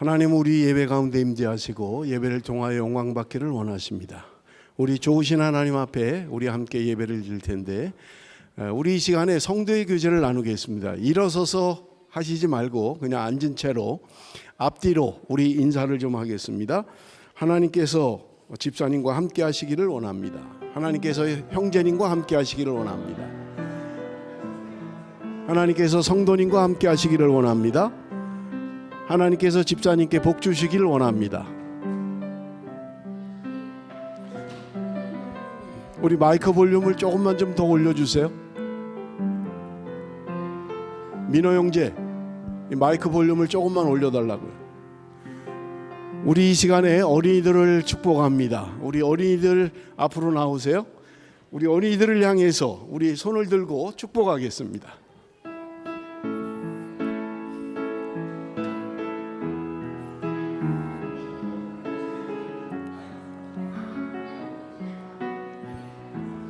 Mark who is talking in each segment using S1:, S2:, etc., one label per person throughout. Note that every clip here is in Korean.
S1: 하나님, 우리 예배 가운데 임재하시고 예배를 통하여 영광 받기를 원하십니다. 우리 좋으신 하나님 앞에 우리 함께 예배를 드릴 텐데, 우리 이 시간에 성도의 교제를 나누겠습니다. 일어서서 하시지 말고 그냥 앉은 채로 앞뒤로 우리 인사를 좀 하겠습니다. 하나님께서 집사님과 함께 하시기를 원합니다. 하나님께서 형제님과 함께 하시기를 원합니다. 하나님께서 성도님과 함께 하시기를 원합니다. 하나님께서 집사님께 복 주시기를 원합니다. 우리 마이크 볼륨을 조금만 좀 더 올려주세요. 민호 형제, 마이크 볼륨을 조금만 올려달라고요. 우리 이 시간에 어린이들을 축복합니다. 우리 어린이들 앞으로 나오세요. 우리 어린이들을 향해서 우리 손을 들고 축복하겠습니다.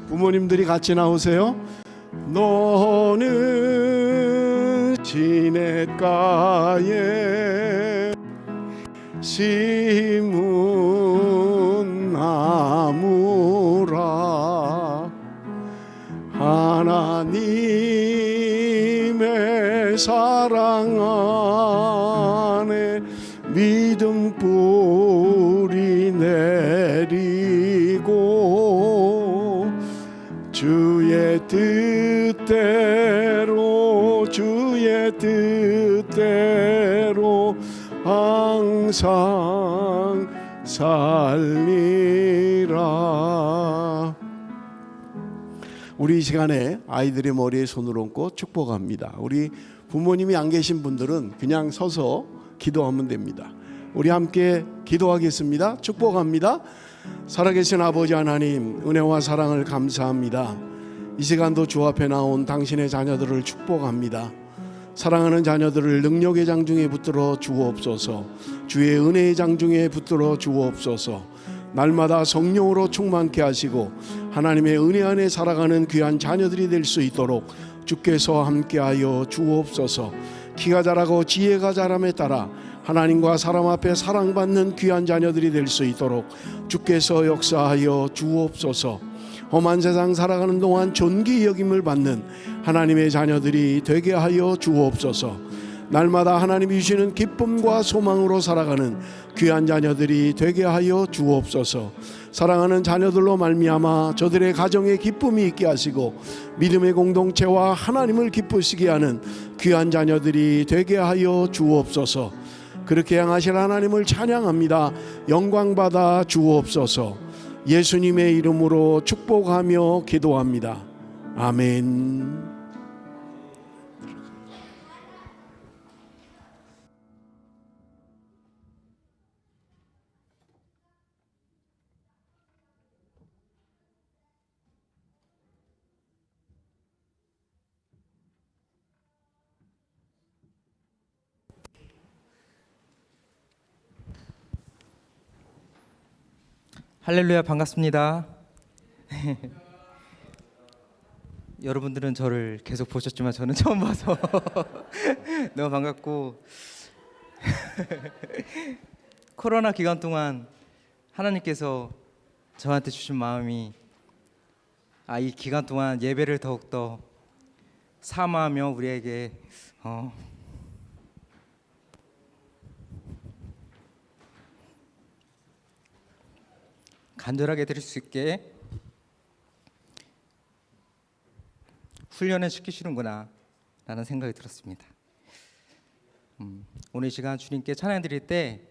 S1: 부모님들이 같이 나오세요. 너는 시냇가에 심은 나무라. 하나님의 사랑 안에 믿음 뿌리 내리고 주의 뜻대로 항상 살리라. 우리 이 시간에 아이들의 머리에 손을 얹고 축복합니다. 우리 부모님이 안 계신 분들은 그냥 서서 기도하면 됩니다. 우리 함께 기도하겠습니다. 축복합니다. 살아계신 아버지 하나님, 은혜와 사랑을 감사합니다. 이 시간도 주 앞에 나온 당신의 자녀들을 축복합니다. 사랑하는 자녀들을 능력의 장중에 붙들어 주옵소서. 주의 은혜의 장중에 붙들어 주옵소서. 날마다 성령으로 충만케 하시고 하나님의 은혜 안에 살아가는 귀한 자녀들이 될 수 있도록 주께서 함께하여 주옵소서. 키가 자라고 지혜가 자람에 따라 하나님과 사람 앞에 사랑받는 귀한 자녀들이 될 수 있도록 주께서 역사하여 주옵소서. 험한 세상 살아가는 동안 존귀 여김을 받는 하나님의 자녀들이 되게 하여 주옵소서. 날마다 하나님이 주시는 기쁨과 소망으로 살아가는 귀한 자녀들이 되게 하여 주옵소서. 사랑하는 자녀들로 말미암아 저들의 가정에 기쁨이 있게 하시고 믿음의 공동체와 하나님을 기쁘시게 하는 귀한 자녀들이 되게 하여 주옵소서. 그렇게 향하실 하나님을 찬양합니다. 영광받아 주옵소서. 예수님의 이름으로 축복하며 기도합니다. 아멘.
S2: 할렐루야, 반갑습니다. 여러분들은 저를 계속 보셨지만 저는 처음 봐서 너무 반갑고 코로나 기간 동안 하나님께서 저한테 주신 마음이 이 기간 동안 예배를 더욱더 사모하며 우리에게 간절하게 드릴 수 있게 훈련을 시키시는구나 라는 생각이 들었습니다. 오늘 이 시간 주님께 찬양 드릴 때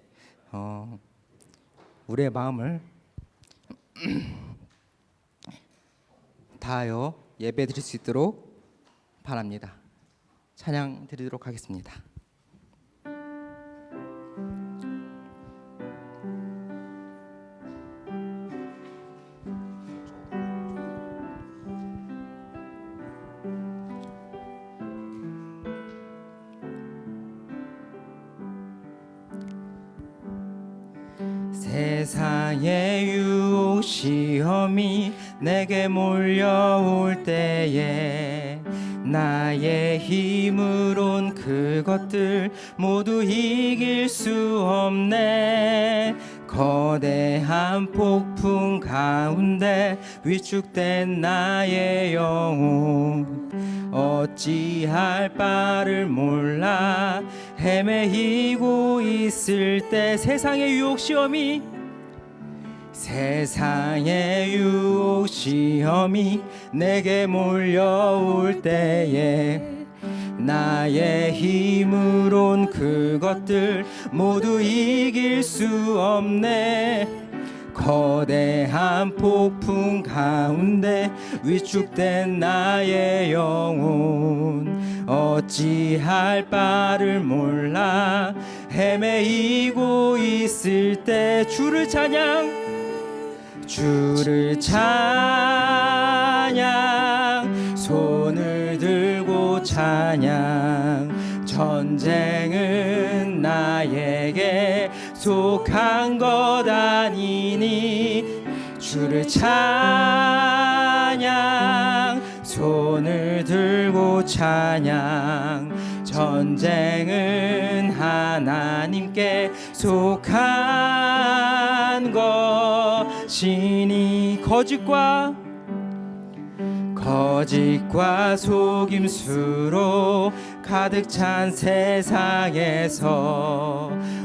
S2: 우리의 마음을 다하여 예배 드릴 수 있도록 바랍니다. 찬양 드리도록 하겠습니다. 세상의 유혹 시험이 내게 몰려올 때에 나의 힘으론 그것들 모두 이길 수 없네. 거대한 폭풍 가운데 위축된 나의 영혼 어찌할 바를 몰라 헤매이고 있을 때 세상의 유혹 시험이 내게 몰려올 때에 나의 힘으론 그것들 모두 이길 수 없네. 거대한 폭풍 가운데 위축된 나의 영혼 어찌할 바를 몰라 헤매이고 있을 때 주를 찬양 손을 들고 찬양 전쟁은 나에게 속한 것 아니니 주를 찬양 손을 들고 찬양 전쟁은 하나님께 속한 것이니 거짓과 속임수로 가득 찬 세상에서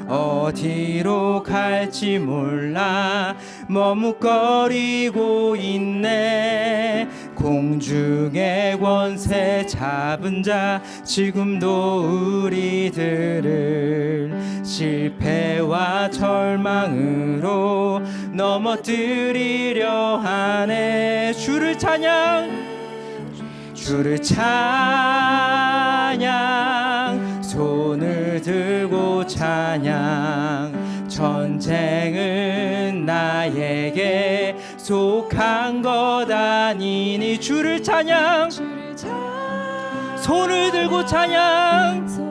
S2: 어디로 갈지 몰라 머뭇거리고 있네. 공중의 권세 잡은 자 지금도 우리들을 실패와 절망으로 넘어뜨리려 하네. 주를 찬양 손을 들고 찬양 전쟁은 나에게 속한 것 아니니 주를 찬양 손을 들고 찬양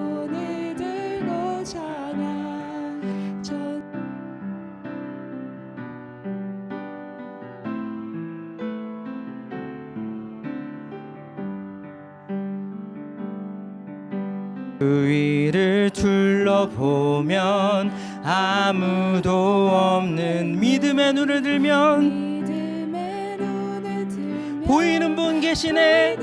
S2: 그 위를 둘러보면 아무도 없는 믿음의 눈을 들면 보이는 분 계시네.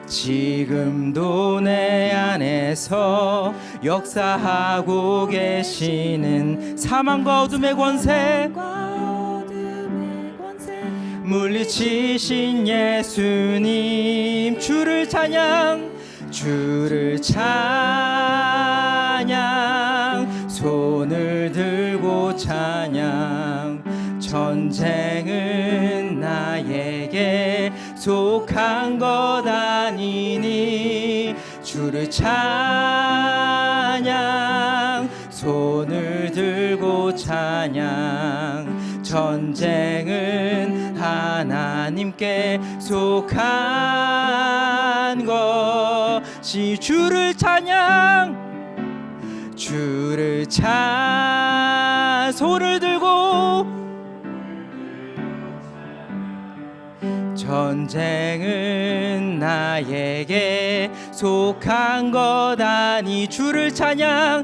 S2: 지금도 내 안에서 역사하고 계시는 사망과 어둠의 권세 물리치신 예수님 주를 찬양 손을 들고 찬양 전쟁은 나에게 속한 것 아니니 주를 찬양 손을 들고 찬양 전쟁은 하나님께 속한 것이 주를 찬양 손을 들고 전쟁은 나에게 속한 것 아니 주를 찬양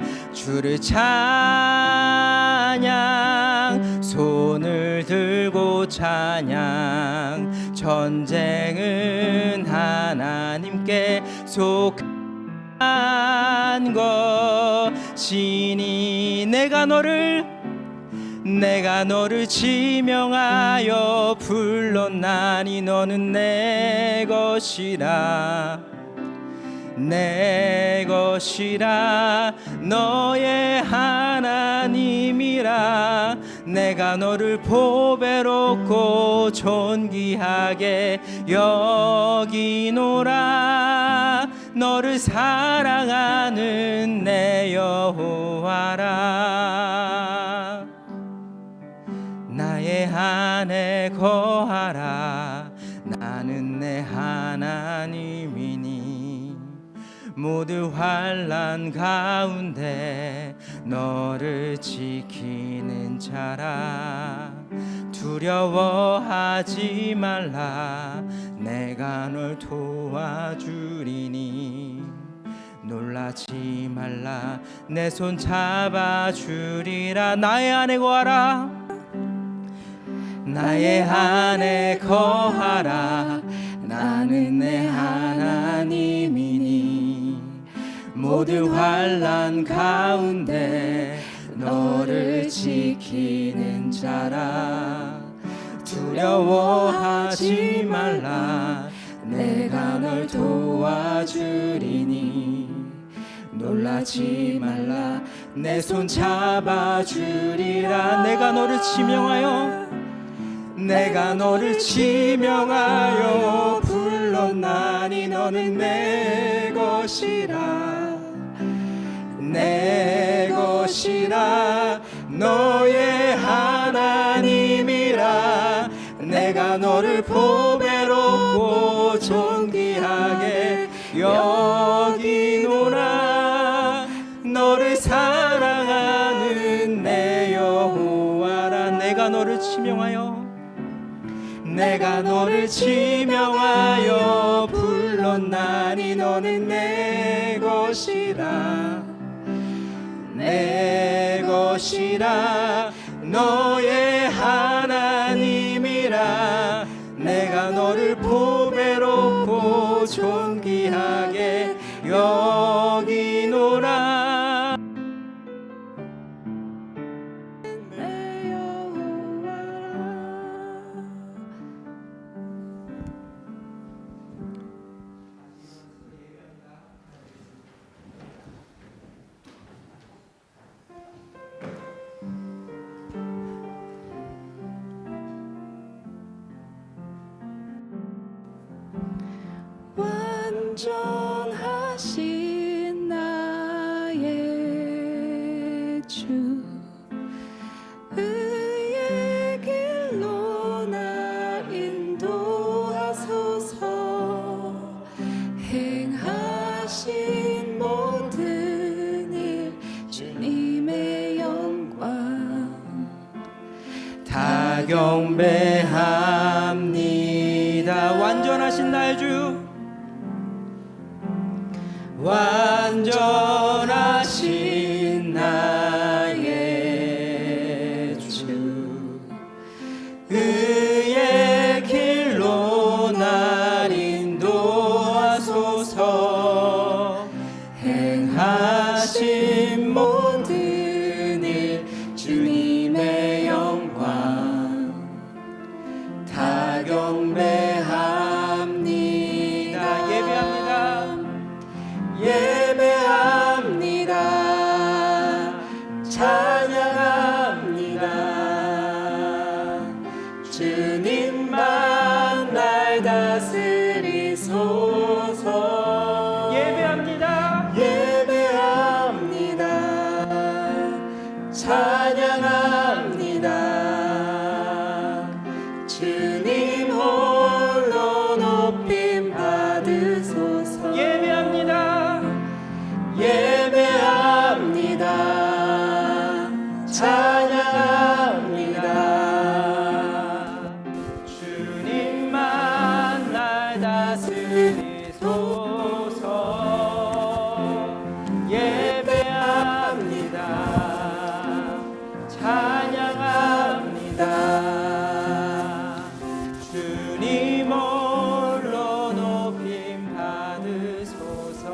S2: 손을 들고 찬양 전쟁은 하나님께 속한 것이니 내가 너를 지명하여 불렀나니 너는 내 것이라 너의 하나님이라 내가 너를 보배롭고 존귀하게 여기노라 너를 사랑하는 내 여호와라 나의 안에 거하라 나는 내 하나님이니 모두 환난 가운데 너를 지키는 자라 두려워하지 말라. 내가 널 도와주리니. 놀라지 말라. 내 손 잡아주리라. 나의 안에 거하라. 나의 안에 거하라. 나는 내 하나님이니. 모든 환난 가운데 너를 지키는 자라. 두려워하지 말라. 내가 널 도와주리니. 놀라지 말라. 내 손 잡아주리라. 내가 너를 지명하여 불렀나니. 너는 내 것이라. 내 것이라. 너의 하나님이라. 내가 너를 보배롭고 존귀하게 여기노라. 너를 사랑하는 내 여호와라. 내가 너를 지명하여 불렀나니. 너는 내 것이라. 내 것이라. 너의 하나님이라. 내가 너를 보배롭고 존귀하게 여기노라.
S3: 내 여호와라. 완전하신 나의 주, 의의 길로 날 인도하소서. 행하신 모든 일 주님의 영광
S2: 다 경배합니다. 완전하신 나의 주, 완전하신 나의 주, 의의 길로 날 인도하소서. 행하신 모든 일 주님의 영광 다 경배합니다. 예배합니다. 찬양합니다. 주님만 날 다스리소서. 예배합니다. 찬양합니다. 주님 홀로 높임 받으소서. 예배합니다. 찬양합니다. 주님만 날 다스리소서. 예배합니다. 찬양합니다. 주님 홀로 높임 받으소서.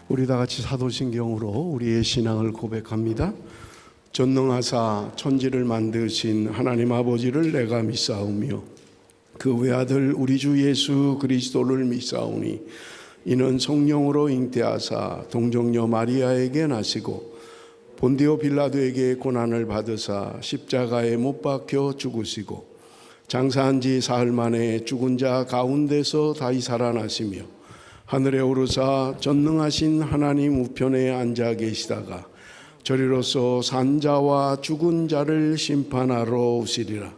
S1: 우리 다 같이 사도신경으로 우리의 신앙을 고백합니다. 전능하사 천지를 만드신 하나님 아버지를 내가 믿사오며 그 외아들 우리 주 예수 그리스도를 믿사오니 이는 성령으로 잉태하사 동정녀 마리아에게 나시고 본디오 빌라도에게 고난을 받으사 십자가에 못 박혀 죽으시고 장사한 지 사흘 만에 죽은 자 가운데서 다시 살아나시며 하늘에 오르사 전능하신 하나님 우편에 앉아 계시다가 저리로서 산자와 죽은 자를 심판하러 오시리라.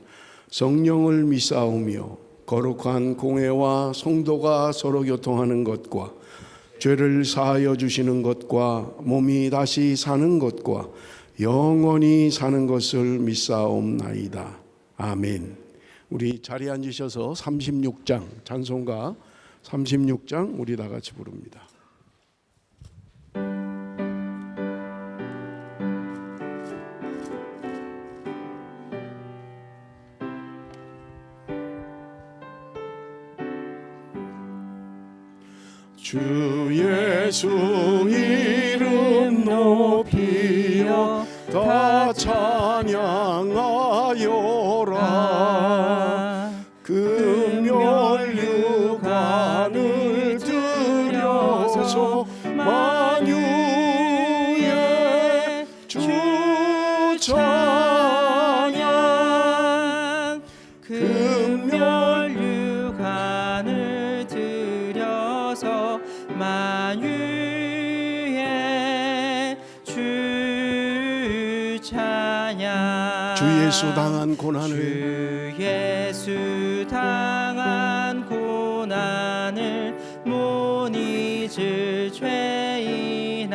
S1: 성령을 믿사오며 거룩한 공회와 성도가 서로 교통하는 것과 죄를 사하여 주시는 것과 몸이 다시 사는 것과 영원히 사는 것을 믿사옵나이다. 아멘. 우리 자리에 앉으셔서 36장 찬송가 36장 우리 다 같이 부릅니다. 주 예수 이름 높이어 다 찬양하여라. 금멸류관을 들여서 만유의 주 찬양.
S2: 금멸류관을 들여서 만유의 주 찬양.
S1: 주 예수 당한 고난을
S2: 주 예수 당한 고난을 못 잊을 죄인아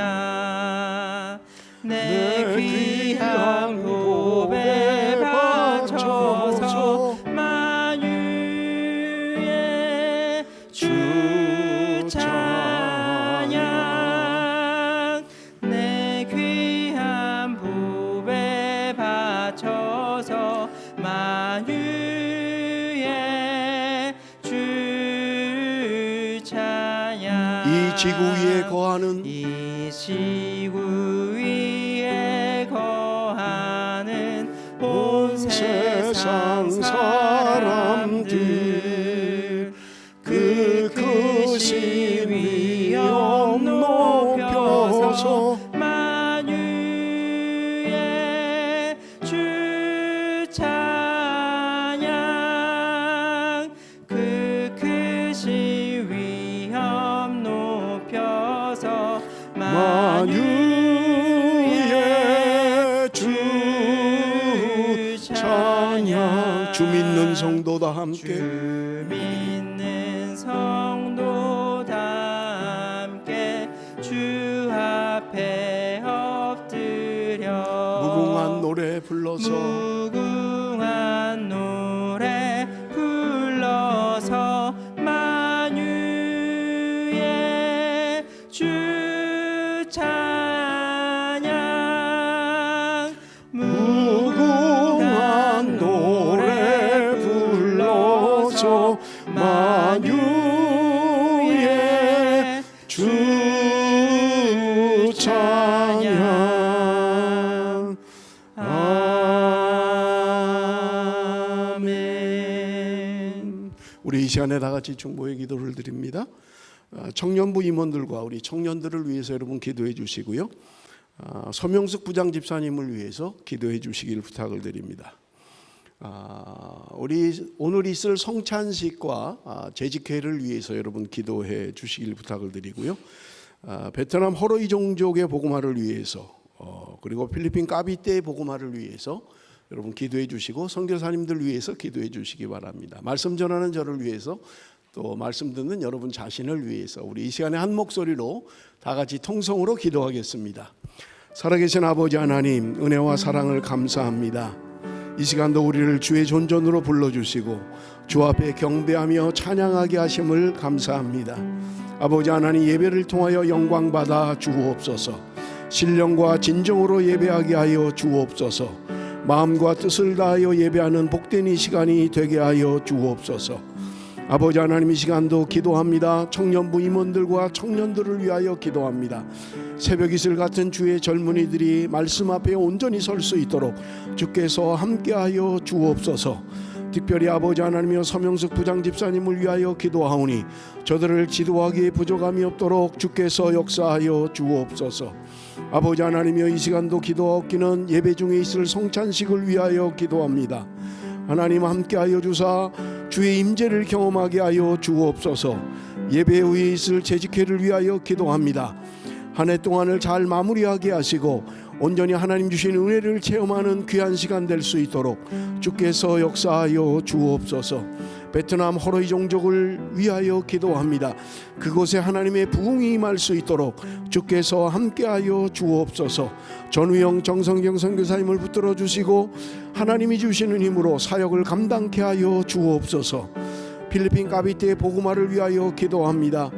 S2: 내 귀한 보배 바쳐서 만유의 주 찬양. 내 귀한 보배 바쳐서 만유의 주 찬양.
S1: 이 지구 위에 거하는
S2: 이 지구 위에 거하는 온 세상 사람들 그 크신 위엄 높여서 만유의 주 찬양. 그 크신 위엄 높여서
S1: 만유의 주 찬양. 주 믿는 성도 다 함께
S2: 주 믿는 성도 다 함께 주 앞에 엎드려
S1: 무궁한 노래 불러서
S2: 무궁한 노래 불러서 만유의 주 찬양.
S1: 무궁한 노래 불러서 만유의 주 찬양. 아멘. 우리 이 시간에 다 같이 중보의 기도를 드립니다. 청년부 임원들과 우리 청년들을 위해서 여러분 기도해 주시고요. 서명숙 부장 집사님을 위해서 기도해 주시길 부탁을 드립니다. 우리 오늘 있을 성찬식과 재직회를 위해서 여러분 기도해 주시길 부탁을 드리고요. 베트남 허로이 종족의 복음화를 위해서 그리고 필리핀 까비떼의 복음화를 위해서 여러분 기도해 주시고 선교사님들 위해서 기도해 주시기 바랍니다. 말씀 전하는 저를 위해서 또 말씀 듣는 여러분 자신을 위해서 우리 이 시간에 한 목소리로 다 같이 통성으로 기도하겠습니다. 살아계신 아버지 하나님, 은혜와 사랑을 감사합니다. 이 시간도 우리를 주의 존전으로 불러주시고 주 앞에 경배하며 찬양하게 하심을 감사합니다. 아버지 하나님, 예배를 통하여 영광받아 주옵소서. 신령과 진정으로 예배하게 하여 주옵소서. 마음과 뜻을 다하여 예배하는 복된 이 시간이 되게 하여 주옵소서. 아버지 하나님, 이 시간도 기도합니다. 청년부 임원들과 청년들을 위하여 기도합니다. 새벽 이슬 같은 주의 젊은이들이 말씀 앞에 온전히 설 수 있도록 주께서 함께하여 주옵소서. 특별히 아버지 하나님이여 서명숙 부장 집사님을 위하여 기도하오니 저들을 지도하기에 부족함이 없도록 주께서 역사하여 주옵소서. 아버지 하나님이여 이 시간도 기도하옵기는 예배 중에 있을 성찬식을 위하여 기도합니다. 하나님 함께하여 주사 주의 임재를 경험하게 하여 주옵소서. 예배 후에 있을 재직회를 위하여 기도합니다. 한 해 동안을 잘 마무리하게 하시고 온전히 하나님 주신 은혜를 체험하는 귀한 시간 될 수 있도록 주께서 역사하여 주옵소서. 베트남 호로이 종족을 위하여 기도합니다. 그곳에 하나님의 부흥이 임할 수 있도록 주께서 함께하여 주옵소서. 전우영 정성경 선교사님을 붙들어 주시고 하나님이 주시는 힘으로 사역을 감당케 하여 주옵소서. 필리핀 까비테의 복음화를 위하여 기도합니다.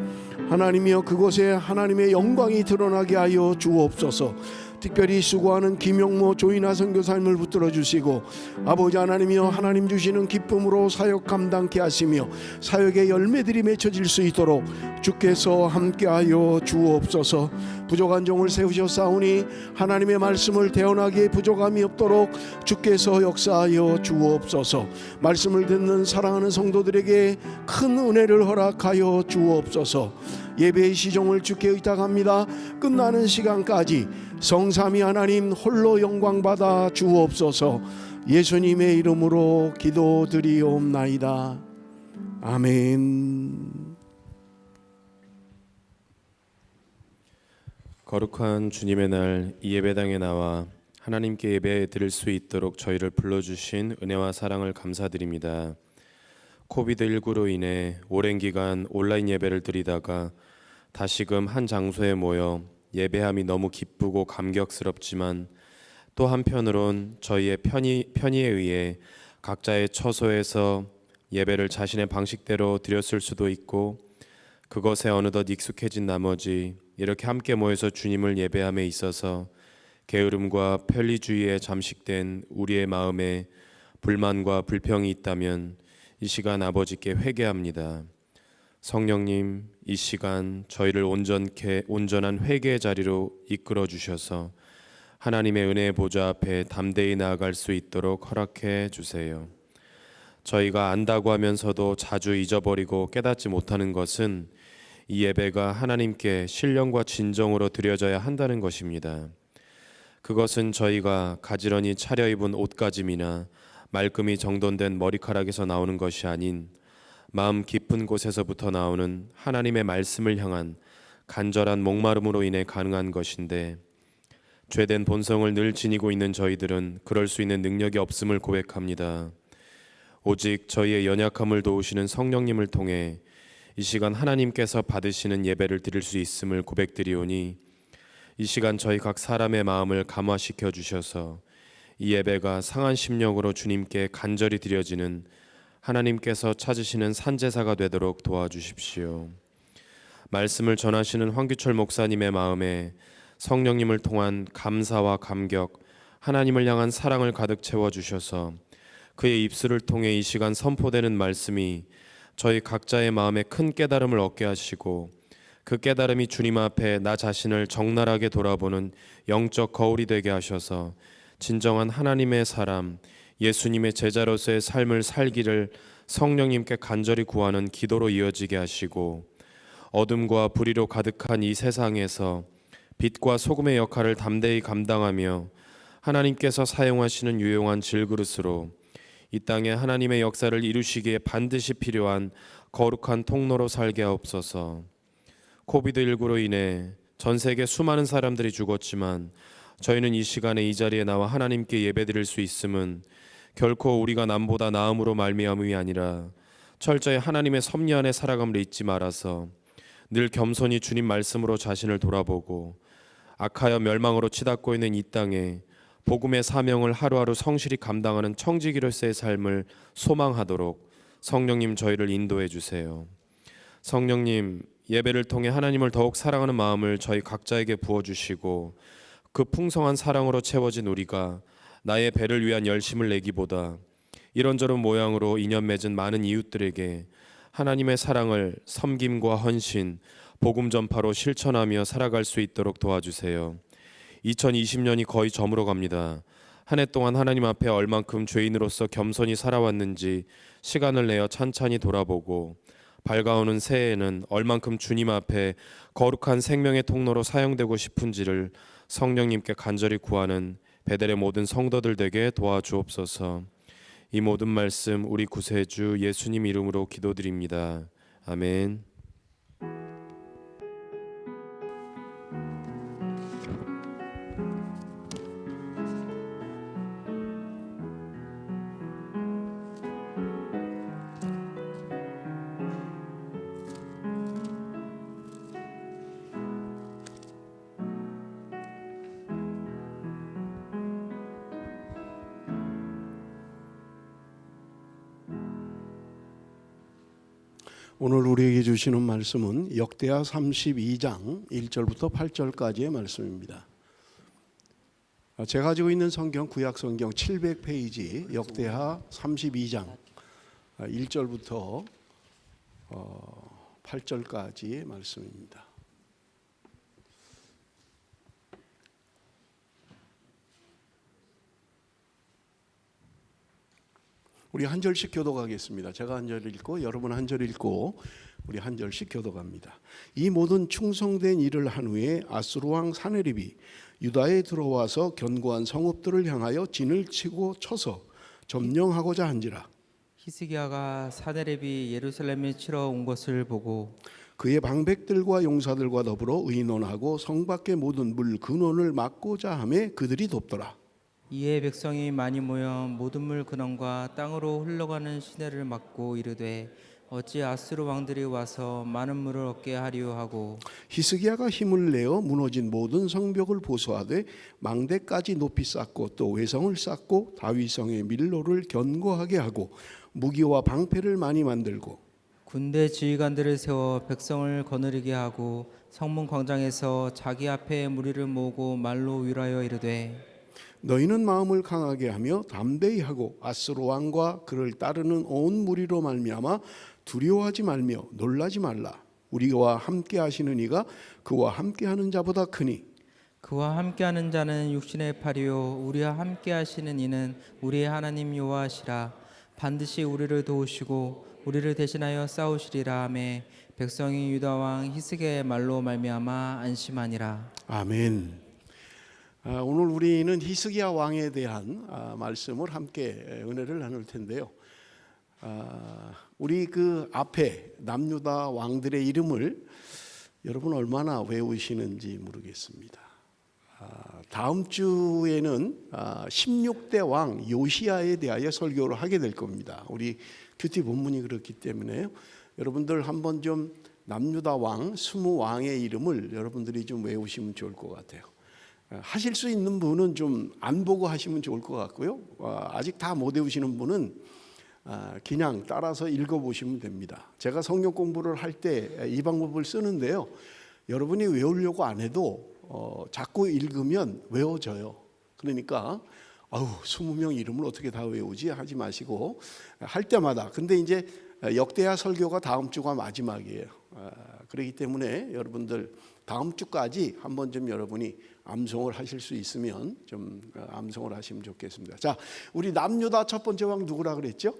S1: 하나님이여 그곳에 하나님의 영광이 드러나게 하여 주옵소서. 특별히 수고하는 김용모 조이나 선교사님을 붙들어 주시고 아버지 하나님이여 하나님 주시는 기쁨으로 사역 감당케 하시며 사역의 열매들이 맺혀질 수 있도록 주께서 함께하여 주옵소서. 부족한 종을 세우셨사오니 하나님의 말씀을 대언하기에 부족함이 없도록 주께서 역사하여 주옵소서. 말씀을 듣는 사랑하는 성도들에게 큰 은혜를 허락하여 주옵소서. 예배의 시종을 주께 의탁합니다. 끝나는 시간까지 성삼위 하나님 홀로 영광 받아 주옵소서. 예수님의 이름으로 기도드리옵나이다. 아멘.
S4: 거룩한 주님의 날 이 예배당에 나와 하나님께 예배 드릴 수 있도록 저희를 불러주신 은혜와 사랑을 감사드립니다. 코비드19로 인해 오랜 기간 온라인 예배를 드리다가 다시금 한 장소에 모여 예배함이 너무 기쁘고 감격스럽지만 또 한편으론 저희의 편의에 의해 각자의 처소에서 예배를 자신의 방식대로 드렸을 수도 있고 그것에 어느덧 익숙해진 나머지 이렇게 함께 모여서 주님을 예배함에 있어서 게으름과 편리주의에 잠식된 우리의 마음에 불만과 불평이 있다면 이 시간 아버지께 회개합니다. 성령님, 이 시간 저희를 온전한 회개의 자리로 이끌어 주셔서 하나님의 은혜의 보좌 앞에 담대히 나아갈 수 있도록 허락해 주세요. 저희가 안다고 하면서도 자주 잊어버리고 깨닫지 못하는 것은 이 예배가 하나님께 신령과 진정으로 드려져야 한다는 것입니다. 그것은 저희가 가지런히 차려입은 옷가짐이나 말끔히 정돈된 머리카락에서 나오는 것이 아닌 마음 깊은 곳에서부터 나오는 하나님의 말씀을 향한 간절한 목마름으로 인해 가능한 것인데 죄된 본성을 늘 지니고 있는 저희들은 그럴 수 있는 능력이 없음을 고백합니다. 오직 저희의 연약함을 도우시는 성령님을 통해 이 시간 하나님께서 받으시는 예배를 드릴 수 있음을 고백드리오니 이 시간 저희 각 사람의 마음을 감화시켜 주셔서 이 예배가 상한 심령으로 주님께 간절히 드려지는 하나님께서 찾으시는 산제사가 되도록 도와주십시오. 말씀을 전하시는 황규철 목사님의 마음에 성령님을 통한 감사와 감격, 하나님을 향한 사랑을 가득 채워주셔서 그의 입술을 통해 이 시간 선포되는 말씀이 저희 각자의 마음에 큰 깨달음을 얻게 하시고 그 깨달음이 주님 앞에 나 자신을 적나라하게 돌아보는 영적 거울이 되게 하셔서 진정한 하나님의 사람, 예수님의 제자로서의 삶을 살기를 성령님께 간절히 구하는 기도로 이어지게 하시고 어둠과 불의로 가득한 이 세상에서 빛과 소금의 역할을 담대히 감당하며 하나님께서 사용하시는 유용한 질그릇으로 이 땅에 하나님의 역사를 이루시기에 반드시 필요한 거룩한 통로로 살게 하옵소서. 코비드19로 인해 전 세계 수많은 사람들이 죽었지만 저희는 이 시간에 이 자리에 나와 하나님께 예배드릴 수 있음은 결코 우리가 남보다 나음으로 말미암음이 아니라 철저히 하나님의 섭리 안에 살아감을 잊지 말아서 늘 겸손히 주님 말씀으로 자신을 돌아보고 악하여 멸망으로 치닫고 있는 이 땅에 복음의 사명을 하루하루 성실히 감당하는 청지기로서의 삶을 소망하도록 성령님 저희를 인도해 주세요. 성령님, 예배를 통해 하나님을 더욱 사랑하는 마음을 저희 각자에게 부어주시고 그 풍성한 사랑으로 채워진 우리가 나의 배를 위한 열심을 내기보다 이런저런 모양으로 인연 맺은 많은 이웃들에게 하나님의 사랑을 섬김과 헌신, 복음 전파로 실천하며 살아갈 수 있도록 도와주세요. 2020년이 거의 저물어 갑니다. 한 해 동안 하나님 앞에 얼만큼 죄인으로서 겸손히 살아왔는지 시간을 내어 찬찬히 돌아보고 밝아오는 새해에는 얼만큼 주님 앞에 거룩한 생명의 통로로 사용되고 싶은지를 성령님께 간절히 구하는 베델의 모든 성도들 되게 도와주옵소서. 이 모든 말씀 우리 구세주 예수님 이름으로 기도드립니다. 아멘.
S1: 오늘 우리에게 주시는 말씀은 역대하 32장 1절부터 8절까지의 말씀입니다. 제가 가지고 있는 성경 구약 성경 700페이지 역대하 32장 1절부터 8절까지의 말씀입니다. 우리 한 절씩 교독하겠습니다. 제가 한 절 읽고 여러분 한 절 읽고 우리 한 절씩 교독합니다. 이 모든 충성된 일을 한 후에 아수르 왕 사네립이 유다에 들어와서 견고한 성읍들을 향하여 진을 치고 쳐서 점령하고자 한지라.
S2: 히스기야가 사네립이 예루살렘에 치러 온 것을 보고
S1: 그의 방백들과 용사들과 더불어 의논하고 성 밖의 모든 물 근원을 막고자 하매 그들이 돕더라.
S2: 이에 백성이 많이 모여 모든 물 근원과 땅으로 흘러가는 시내를 막고 이르되 어찌 아수르 왕들이 와서 많은 물을 얻게 하리요 하고
S1: 히스기야가 힘을 내어 무너진 모든 성벽을 보수하되 망대까지 높이 쌓고 또 외성을 쌓고 다윗성의 밀로를 견고하게 하고 무기와 방패를 많이 만들고
S2: 군대 지휘관들을 세워 백성을 거느리게 하고 성문 광장에서 자기 앞에 무리를 모으고 말로 위로하여 이르되
S1: 너희는 마음을 강하게 하며 담대히 하고 아수르 왕과 그를 따르는 온 무리로 말미암아 두려워하지 말며 놀라지 말라. 우리와 함께 하시는 이가 그와 함께 하는 자보다 크니
S2: 그와 함께하는 자는 육신의 팔이요 우리와 함께하시는 이는 우리의 하나님 여호와시라. 반드시 우리를 도우시고 우리를 대신하여 싸우시리라 하매 백성이 유다 왕 히스기야의 말로 말미암아 안심하니라.
S1: 아멘. 오늘 우리는 히스기야 왕에 대한 말씀을 함께 은혜를 나눌 텐데요. 우리 그 앞에 남유다 왕들의 이름을 여러분 얼마나 외우시는지 모르겠습니다. 다음 주에는 16대 왕 요시야에 대하여 설교를 하게 될 겁니다. 우리 큐티 본문이 그렇기 때문에 여러분들 한번 좀 남유다 왕 20왕의 이름을 여러분들이 좀 외우시면 좋을 것 같아요. 하실 수 있는 분은 좀 안 보고 하시면 좋을 것 같고요. 아직 다 못 외우시는 분은 그냥 따라서 읽어보시면 됩니다. 제가 성경 공부를 할 때 이 방법을 쓰는데요. 여러분이 외우려고 안 해도 자꾸 읽으면 외워져요. 그러니까 20명 이름을 어떻게 다 외우지 하지 마시고 할 때마다. 근데 이제 역대하 설교가 다음 주가 마지막이에요. 그렇기 때문에 여러분들 다음 주까지 한번 좀 여러분이 암송을 하실 수 있으면 좀 암송을 하시면 좋겠습니다. 자, 우리 남유다 첫 번째 왕 누구라 그랬죠?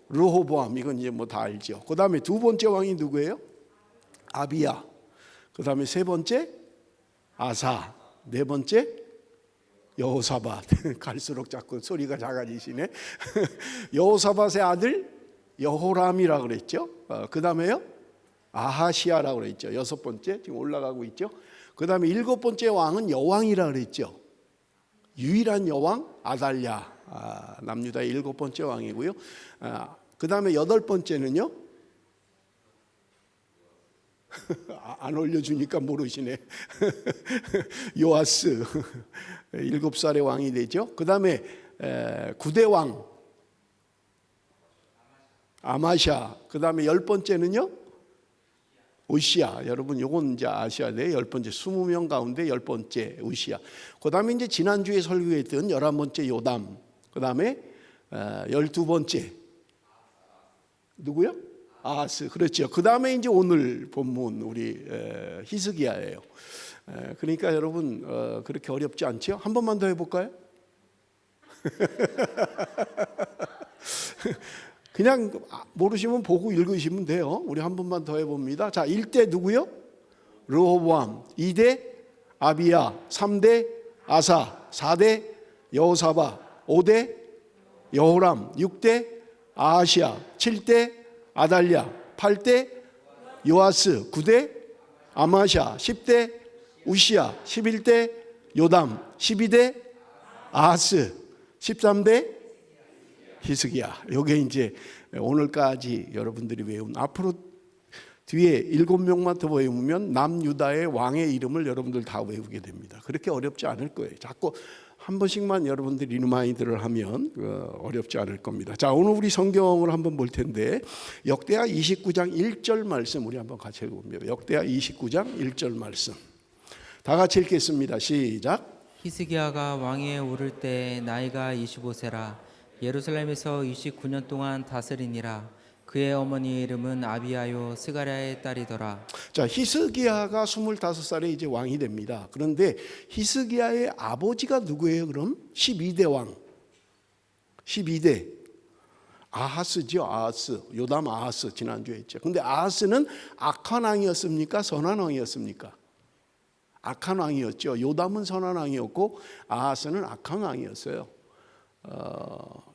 S1: 르호보암. 이건 이제 뭐 다 알죠. 그 다음에 두 번째 왕이 누구예요? 아비야. 그 다음에 세 번째 아사. 네 번째 여호사밧. 갈수록 자꾸 소리가 작아지시네. 여호사밧의 아들 여호람이라 그랬죠. 그 다음에요 아하시아라 그랬죠. 여섯 번째 지금 올라가고 있죠. 그 다음에 일곱 번째 왕은 여왕이라 그랬죠. 유일한 여왕 아달랴. 남유다의 일곱 번째 왕이고요. 그 다음에 여덟 번째는요. 안 올려주니까 모르시네. 요아스. 7살의 왕이 되죠. 그 다음에 9대 왕 아마샤. 그 다음에 10번째는요 우시야. 여러분 요건 이제 아셔야 돼요. 10번째 20명 가운데 10번째 우시야. 그 다음에 이제 지난주에 설교했던 11번째 요담. 그 다음에 12번째 누구요? 아하스. 그렇죠. 그 다음에 이제 오늘 본문 우리 히스기야예요. 그러니까 여러분 그렇게 어렵지 않죠? 한 번만 더 해볼까요? 그냥 모르시면 보고 읽으시면 돼요. 우리 한 번만 더 해봅니다. 자, 1대 누구요? 르호보암. 2대 아비야. 3대 아사. 4대 여호사밧. 5대 여호람. 6대 아하시아. 7대 아달랴. 8대 요아스. 9대 아마샤. 10대 우시야. 11대 요담. 12대 아하스. 13대 히스기야. 요게 이제 오늘까지 여러분들이 외운, 앞으로 뒤에 7명만 더 외우면 남유다의 왕의 이름을 여러분들 다 외우게 됩니다. 그렇게 어렵지 않을 거예요. 자꾸 한 번씩만 여러분들이 리마인드를 하면 어렵지 않을 겁니다. 자, 오늘 우리 성경을 한번 볼 텐데 역대하 29장 1절 말씀 우리 한번 같이 읽어봅니다. 역대하 29장 1절 말씀 다 같이 읽겠습니다. 시작.
S2: 히스기야가 왕위에 오를 때 나이가 25세라 예루살렘에서 29년 동안 다스리니라. 그의 어머니의 이름은 아비야요 스가랴의 딸이더라.
S1: 자, 히스기야가 25살에 이제 왕이 됩니다. 그런데 히스기야의 아버지가 누구예요? 그럼 12대 왕. 12대 아하스죠. 아하스. 요담 아하스 지난주에 했죠. 근데 아하스는 악한 왕이었습니까? 선한 왕이었습니까? 악한 왕이었죠. 요담은 선한 왕이었고 아하스는 악한 왕이었어요.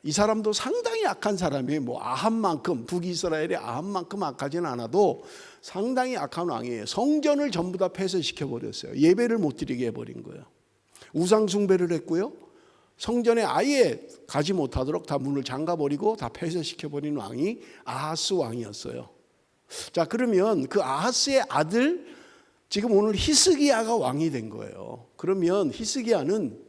S1: 이 사람도 상당히 악한 사람이에요. 뭐 아합만큼, 북이스라엘의 아합만큼 악하진 않아도 상당히 악한 왕이에요. 성전을 전부 다 폐쇄시켜 버렸어요. 예배를 못 드리게 해버린 거예요. 우상 숭배를 했고요. 성전에 아예 가지 못하도록 다 문을 잠가버리고 다 폐쇄시켜 버린 왕이 아하스 왕이었어요. 자, 그러면 그 아하스의 아들 지금 오늘 히스기야가 왕이 된 거예요. 그러면 히스기야는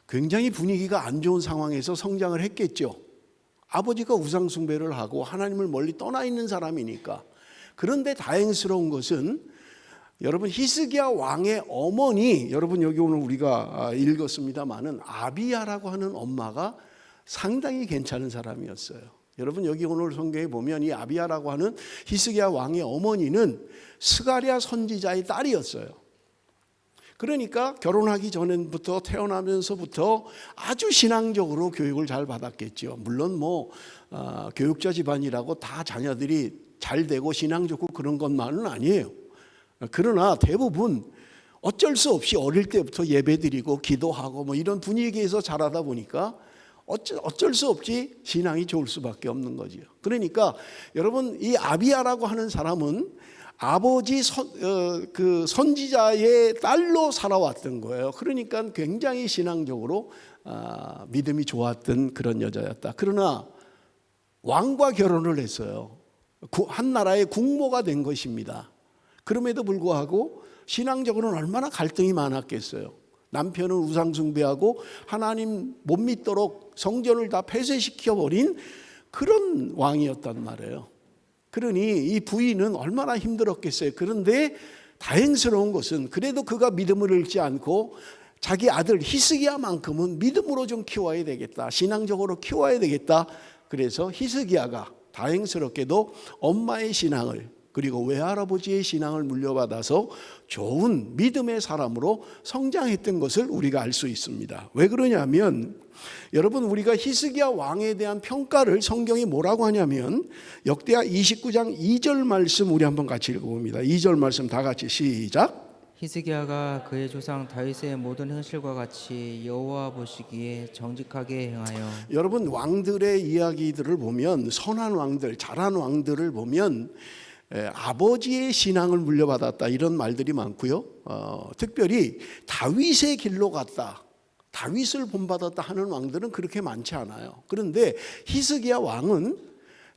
S1: 굉장히 분위기가 안 좋은 상황에서 성장을 했겠죠. 아버지가 우상 숭배를 하고 하나님을 멀리 떠나 있는 사람이니까. 그런데 다행스러운 것은 여러분 히스기야 왕의 어머니, 여러분 여기 오늘 우리가 읽었습니다마는 아비야라고 하는 엄마가 상당히 괜찮은 사람이었어요. 여러분 여기 오늘 성경에 보면 이 아비야라고 하는 히스기야 왕의 어머니는 스가랴 선지자의 딸이었어요. 그러니까 결혼하기 전부터 태어나면서부터 아주 신앙적으로 교육을 잘 받았겠죠. 물론 뭐 교육자 집안이라고 다 자녀들이 잘 되고 신앙 좋고 그런 것만은 아니에요. 그러나 대부분 어쩔 수 없이 어릴 때부터 예배드리고 기도하고 뭐 이런 분위기에서 자라다 보니까 어쩔 수 없이 신앙이 좋을 수밖에 없는 거죠. 그러니까 여러분 이 아비야라고 하는 사람은 아버지 그 선지자의 딸로 살아왔던 거예요. 그러니까 굉장히 신앙적으로 믿음이 좋았던 그런 여자였다. 그러나 왕과 결혼을 했어요. 한 나라의 국모가 된 것입니다. 그럼에도 불구하고 신앙적으로는 얼마나 갈등이 많았겠어요. 남편은 우상 숭배하고 하나님 못 믿도록 성전을 다 폐쇄시켜버린 그런 왕이었단 말이에요. 그러니 이 부인은 얼마나 힘들었겠어요. 그런데 다행스러운 것은 그래도 그가 믿음을 잃지 않고 자기 아들 히스기야만큼은 믿음으로 좀 키워야 되겠다. 신앙적으로 키워야 되겠다. 그래서 히스기야가 다행스럽게도 엄마의 신앙을 그리고 외할아버지의 신앙을 물려받아서 좋은 믿음의 사람으로 성장했던 것을 우리가 알 수 있습니다. 왜 그러냐면 여러분 우리가 히스기야 왕에 대한 평가를 성경이 뭐라고 하냐면 역대하 29장 2절 말씀 우리 한번 같이 읽어봅니다. 2절 말씀 다 같이 시작.
S2: 히스기야가 그의 조상 다윗의 모든 행실과 같이 여호와 보시기에 정직하게 행하여. 여러분
S1: 왕들의 이야기들을 보면 선한 왕들, 잘한 왕들을 보면 아버지의 신앙을 물려받았다 이런 말들이 많고요. 특별히 다윗의 길로 갔다, 다윗을 본받았다 하는 왕들은 그렇게 많지 않아요. 그런데 히스기야 왕은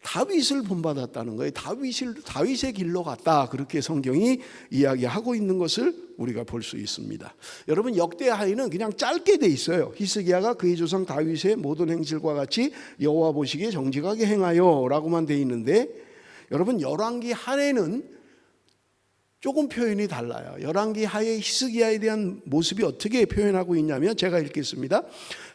S1: 다윗을 본받았다는 거예요. 다윗의 길로 갔다 그렇게 성경이 이야기하고 있는 것을 우리가 볼 수 있습니다. 여러분 역대하에는 그냥 짧게 돼 있어요. 히스기야가 그의 조상 다윗의 모든 행실과 같이 여호와 보시기에 정직하게 행하여 라고만 돼 있는데 여러분 열왕기 하에는 조금 표현이 달라요. 열왕기 하에 히스기야에 대한 모습이 어떻게 표현하고 있냐면 제가 읽겠습니다.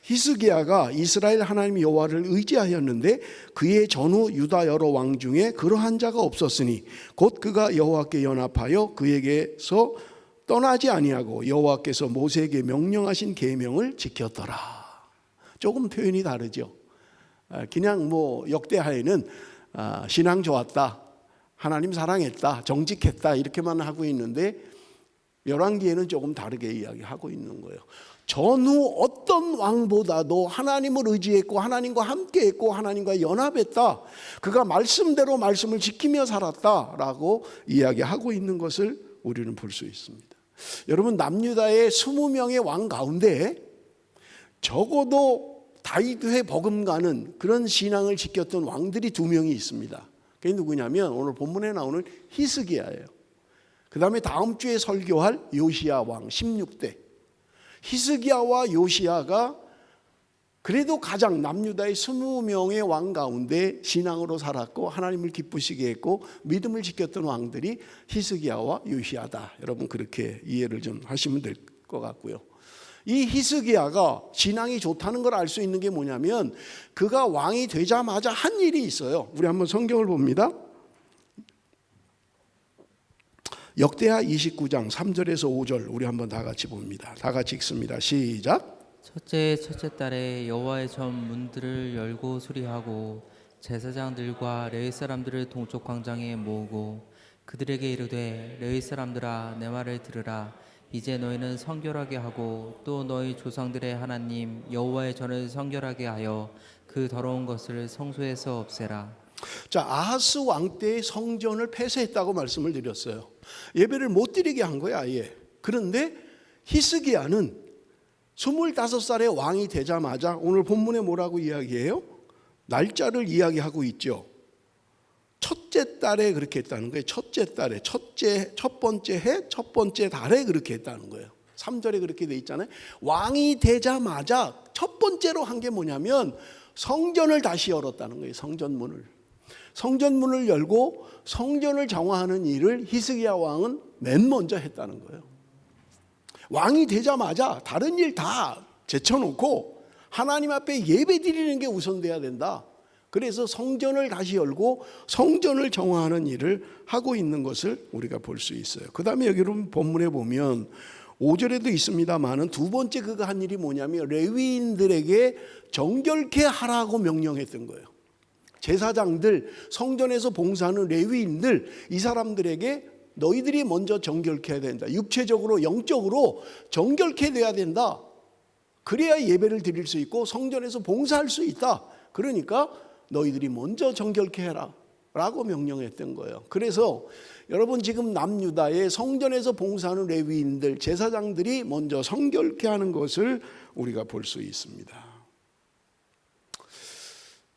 S1: 히스기야가 이스라엘 하나님 여호와를 의지하였는데 그의 전후 유다 여러 왕 중에 그러한 자가 없었으니 곧 그가 여호와께 연합하여 그에게서 떠나지 아니하고 여호와께서 모세에게 명령하신 계명을 지켰더라. 조금 표현이 다르죠. 그냥 뭐 역대하에는 신앙 좋았다, 하나님 사랑했다, 정직했다 이렇게만 하고 있는데 열왕기에는 조금 다르게 이야기하고 있는 거예요. 전후 어떤 왕보다도 하나님을 의지했고 하나님과 함께했고 하나님과 연합했다. 그가 말씀대로 말씀을 지키며 살았다라고 이야기하고 있는 것을 우리는 볼 수 있습니다. 여러분 남유다의 20명의 왕 가운데 적어도 다윗의 버금가는 그런 신앙을 지켰던 왕들이 2명이 있습니다. 그게 누구냐면 오늘 본문에 나오는 히스기야예요. 그 다음에 다음 주에 설교할 요시야 왕 16대. 히스기야와 요시야가 그래도 가장 남유다의 20명의 왕 가운데 신앙으로 살았고 하나님을 기쁘시게 했고 믿음을 지켰던 왕들이 히스기야와 요시야다. 여러분 그렇게 이해를 좀 하시면 될 것 같고요. 이 히스기야가 신앙이 좋다는 걸 알 수 있는 게 뭐냐면 그가 왕이 되자마자 한 일이 있어요. 우리 한번 성경을 봅니다. 역대하 29장 3절에서 5절 우리 한번 다 같이 봅니다. 다 같이 읽습니다. 시작.
S2: 첫째 달에 여호와의 전 문들을 열고 수리하고 제사장들과 레위 사람들을 동쪽 광장에 모으고 그들에게 이르되 레위 사람들아 내 말을 들으라. 이제 너희는 성결하게 하고 또 너희 조상들의 하나님 여호와의 전을 성결하게 하여 그 더러운 것을 성소에서 없애라.
S1: 자, 아하스 왕 때의 성전을 폐쇄했다고 말씀을 드렸어요. 예배를 못 드리게 한 거야, 아예. 그런데 히스기야는 25살의 왕이 되자마자 오늘 본문에 뭐라고 이야기해요? 날짜를 이야기하고 있죠. 첫째 달에 그렇게 했다는 거예요. 첫째 달에, 첫 번째 해, 첫 번째 달에 그렇게 했다는 거예요. 3절에 그렇게 돼 있잖아요. 왕이 되자마자 첫 번째로 한 게 뭐냐면 성전을 다시 열었다는 거예요. 성전문을 열고 성전을 정화하는 일을 히스기야 왕은 맨 먼저 했다는 거예요. 왕이 되자마자 다른 일 다 제쳐놓고 하나님 앞에 예배 드리는 게 우선돼야 된다. 그래서 성전을 다시 열고 성전을 정화하는 일을 하고 있는 것을 우리가 볼 수 있어요. 그 다음에 여기로 본문에 보면 5절에도 있습니다만은 두 번째 그가 한 일이 뭐냐면 레위인들에게 정결케 하라고 명령했던 거예요. 제사장들, 성전에서 봉사하는 레위인들, 이 사람들에게 너희들이 먼저 정결케 해야 된다. 육체적으로 영적으로 정결케 돼야 된다. 그래야 예배를 드릴 수 있고 성전에서 봉사할 수 있다. 그러니까 너희들이 먼저 정결케 해라 라고 명령했던 거예요. 그래서 여러분 지금 남유다의 성전에서 봉사하는 레위인들, 제사장들이 먼저 성결케 하는 것을 우리가 볼 수 있습니다.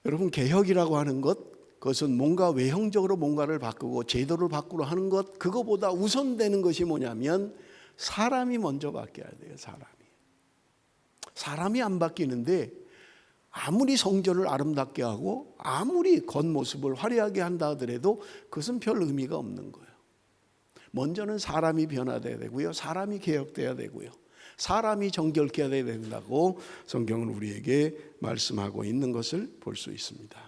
S1: 여러분 개혁이라고 하는 것, 그것은 뭔가 외형적으로 뭔가를 바꾸고 제도를 바꾸려 하는 것, 그거보다 우선되는 것이 뭐냐면 사람이 먼저 바뀌어야 돼요. 사람이 안 바뀌는데 아무리 성전을 아름답게 하고 아무리 겉모습을 화려하게 한다 하더라도 그것은 별 의미가 없는 거예요. 먼저는 사람이 변화돼야 되고요. 사람이 개혁돼야 되고요. 사람이 정결케 해야 된다고 성경은 우리에게 말씀하고 있는 것을 볼 수 있습니다.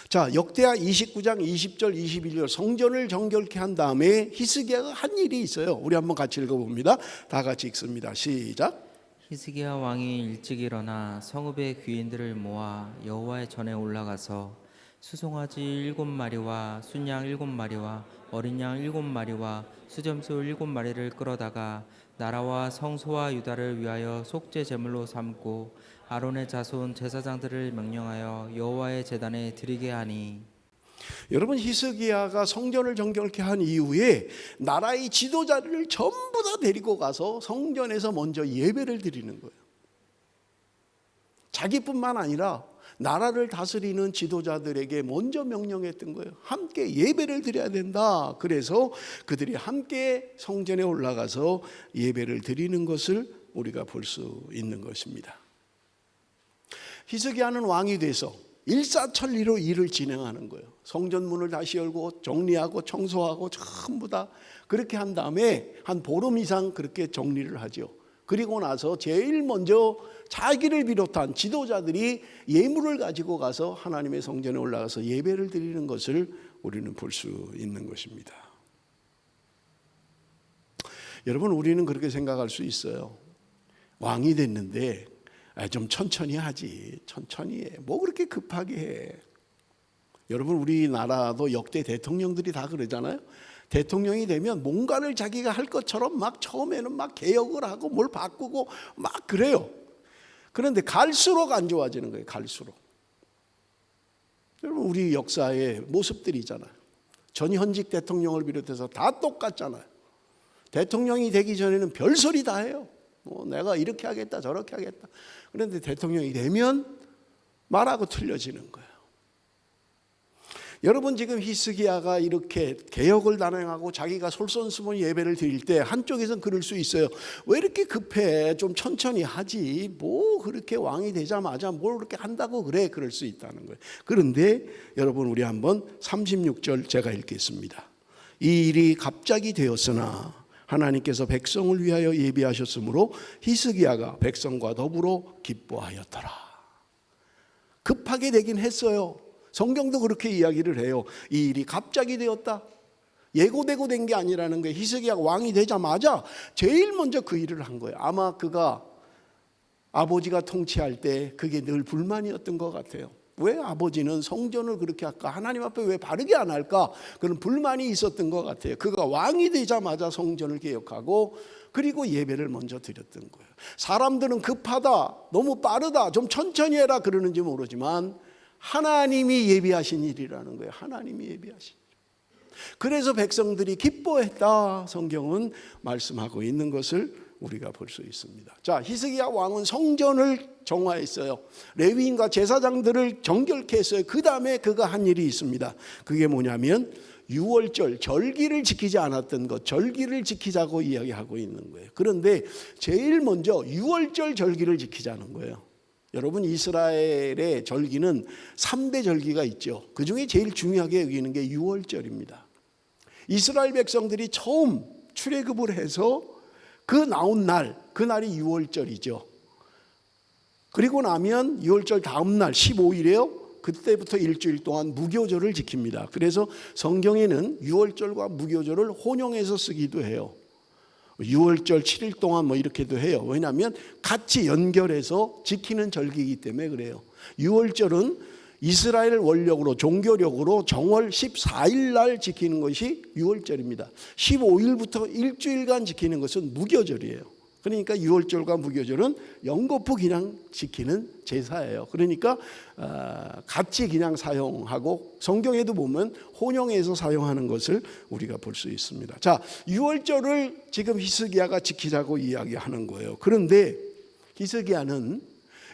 S1: 자, 역대하 29장 20절 21절 성전을 정결케 한 다음에 히스기야가 한 일이 있어요. 우리 한번 같이 읽어봅니다. 다 같이 읽습니다. 시작.
S2: 히스기야 왕이 일찍 일어나 성읍의 귀인들을 모아 여호와의 전에 올라가서 수송아지 7마리와 순양 7마리와 어린 양 7마리와 수점소 7마리를 끌어다가 나라와 성소와 유다를 위하여 속죄 제물로 삼고 아론의 자손 제사장들을 명령하여 여호와의 제단에 드리게 하니.
S1: 여러분 히스기야가 성전을 정결케 한 이후에 나라의 지도자를 전부 다 데리고 가서 성전에서 먼저 예배를 드리는 거예요. 자기뿐만 아니라 나라를 다스리는 지도자들에게 먼저 명령했던 거예요. 함께 예배를 드려야 된다. 그래서 그들이 함께 성전에 올라가서 예배를 드리는 것을 우리가 볼 수 있는 것입니다. 히스기야는 왕이 돼서 일사천리로 일을 진행하는 거예요. 성전문을 다시 열고 정리하고 청소하고 전부 다 그렇게 한 다음에 한 보름 이상 그렇게 정리를 하죠. 그리고 나서 제일 먼저 자기를 비롯한 지도자들이 예물을 가지고 가서 하나님의 성전에 올라가서 예배를 드리는 것을 우리는 볼 수 있는 것입니다. 여러분 우리는 그렇게 생각할 수 있어요. 왕이 됐는데 좀 천천히 하지. 천천히 해. 뭐 그렇게 급하게 해. 여러분 우리나라도 역대 대통령들이 다 그러잖아요. 대통령이 되면 뭔가를 자기가 할 것처럼 막 처음에는 막 개혁을 하고 뭘 바꾸고 막 그래요. 그런데 갈수록 안 좋아지는 거예요. 갈수록. 여러분 우리 역사의 모습들이잖아요. 전현직 대통령을 비롯해서 다 똑같잖아요. 대통령이 되기 전에는 별소리 다 해요. 뭐 내가 이렇게 하겠다 저렇게 하겠다. 그런데 대통령이 되면 말하고 틀려지는 거예요. 여러분 지금 히스기야가 이렇게 개혁을 단행하고 자기가 솔선수범 예배를 드릴 때 한쪽에서는 그럴 수 있어요. 왜 이렇게 급해? 좀 천천히 하지. 뭐 그렇게 왕이 되자마자 뭘 그렇게 한다고 그래? 그럴 수 있다는 거예요. 그런데 여러분 우리 한번 36절 제가 읽겠습니다. 이 일이 갑자기 되었으나 하나님께서 백성을 위하여 예비하셨으므로 히스기야가 백성과 더불어 기뻐하였더라. 급하게 되긴 했어요. 성경도 그렇게 이야기를 해요. 이 일이 갑자기 되었다. 예고되고 된 게 아니라는 거예요. 히스기야가 왕이 되자마자 제일 먼저 그 일을 한 거예요. 아마 그가 아버지가 통치할 때 그게 늘 불만이었던 것 같아요. 왜 아버지는 성전을 그렇게 할까? 하나님 앞에 왜 바르게 안 할까? 그런 불만이 있었던 것 같아요. 그가 왕이 되자마자 성전을 개혁하고 그리고 예배를 먼저 드렸던 거예요. 사람들은 급하다, 너무 빠르다, 좀 천천히 해라 그러는지 모르지만 하나님이 예비하신 일이라는 거예요. 하나님이 예비하신 일. 그래서 백성들이 기뻐했다 성경은 말씀하고 있는 것을 우리가 볼 수 있습니다. 자, 히스기야 왕은 성전을 정화했어요. 레위인과 제사장들을 정결케 했어요. 그 다음에 그가 한 일이 있습니다. 그게 뭐냐면 유월절 절기를 지키지 않았던 것, 절기를 지키자고 이야기하고 있는 거예요. 그런데 제일 먼저 유월절 절기를 지키자는 거예요. 여러분 이스라엘의 절기는 3대 절기가 있죠. 그 중에 제일 중요하게 여기는 게 유월절입니다. 이스라엘 백성들이 처음 출애굽을 해서 그 나온 날, 그 날이 유월절이죠. 그리고 나면 유월절 다음 날 15일에요. 그때부터 일주일 동안 무교절을 지킵니다. 그래서 성경에는 유월절과 무교절을 혼용해서 쓰기도 해요. 유월절 7일 동안 뭐 이렇게도 해요. 왜냐하면 같이 연결해서 지키는 절기이기 때문에 그래요. 유월절은 이스라엘 원력으로 종교력으로 정월 14일 날 지키는 것이 유월절입니다. 15일부터 일주일간 지키는 것은 무교절이에요. 그러니까 유월절과 무교절은 연거푸 그냥 지키는 제사예요. 그러니까 같이 그냥 사용하고 성경에도 보면 혼용해서 사용하는 것을 우리가 볼 수 있습니다. 자, 유월절을 지금 히스기야가 지키자고 이야기하는 거예요. 그런데 히스기야는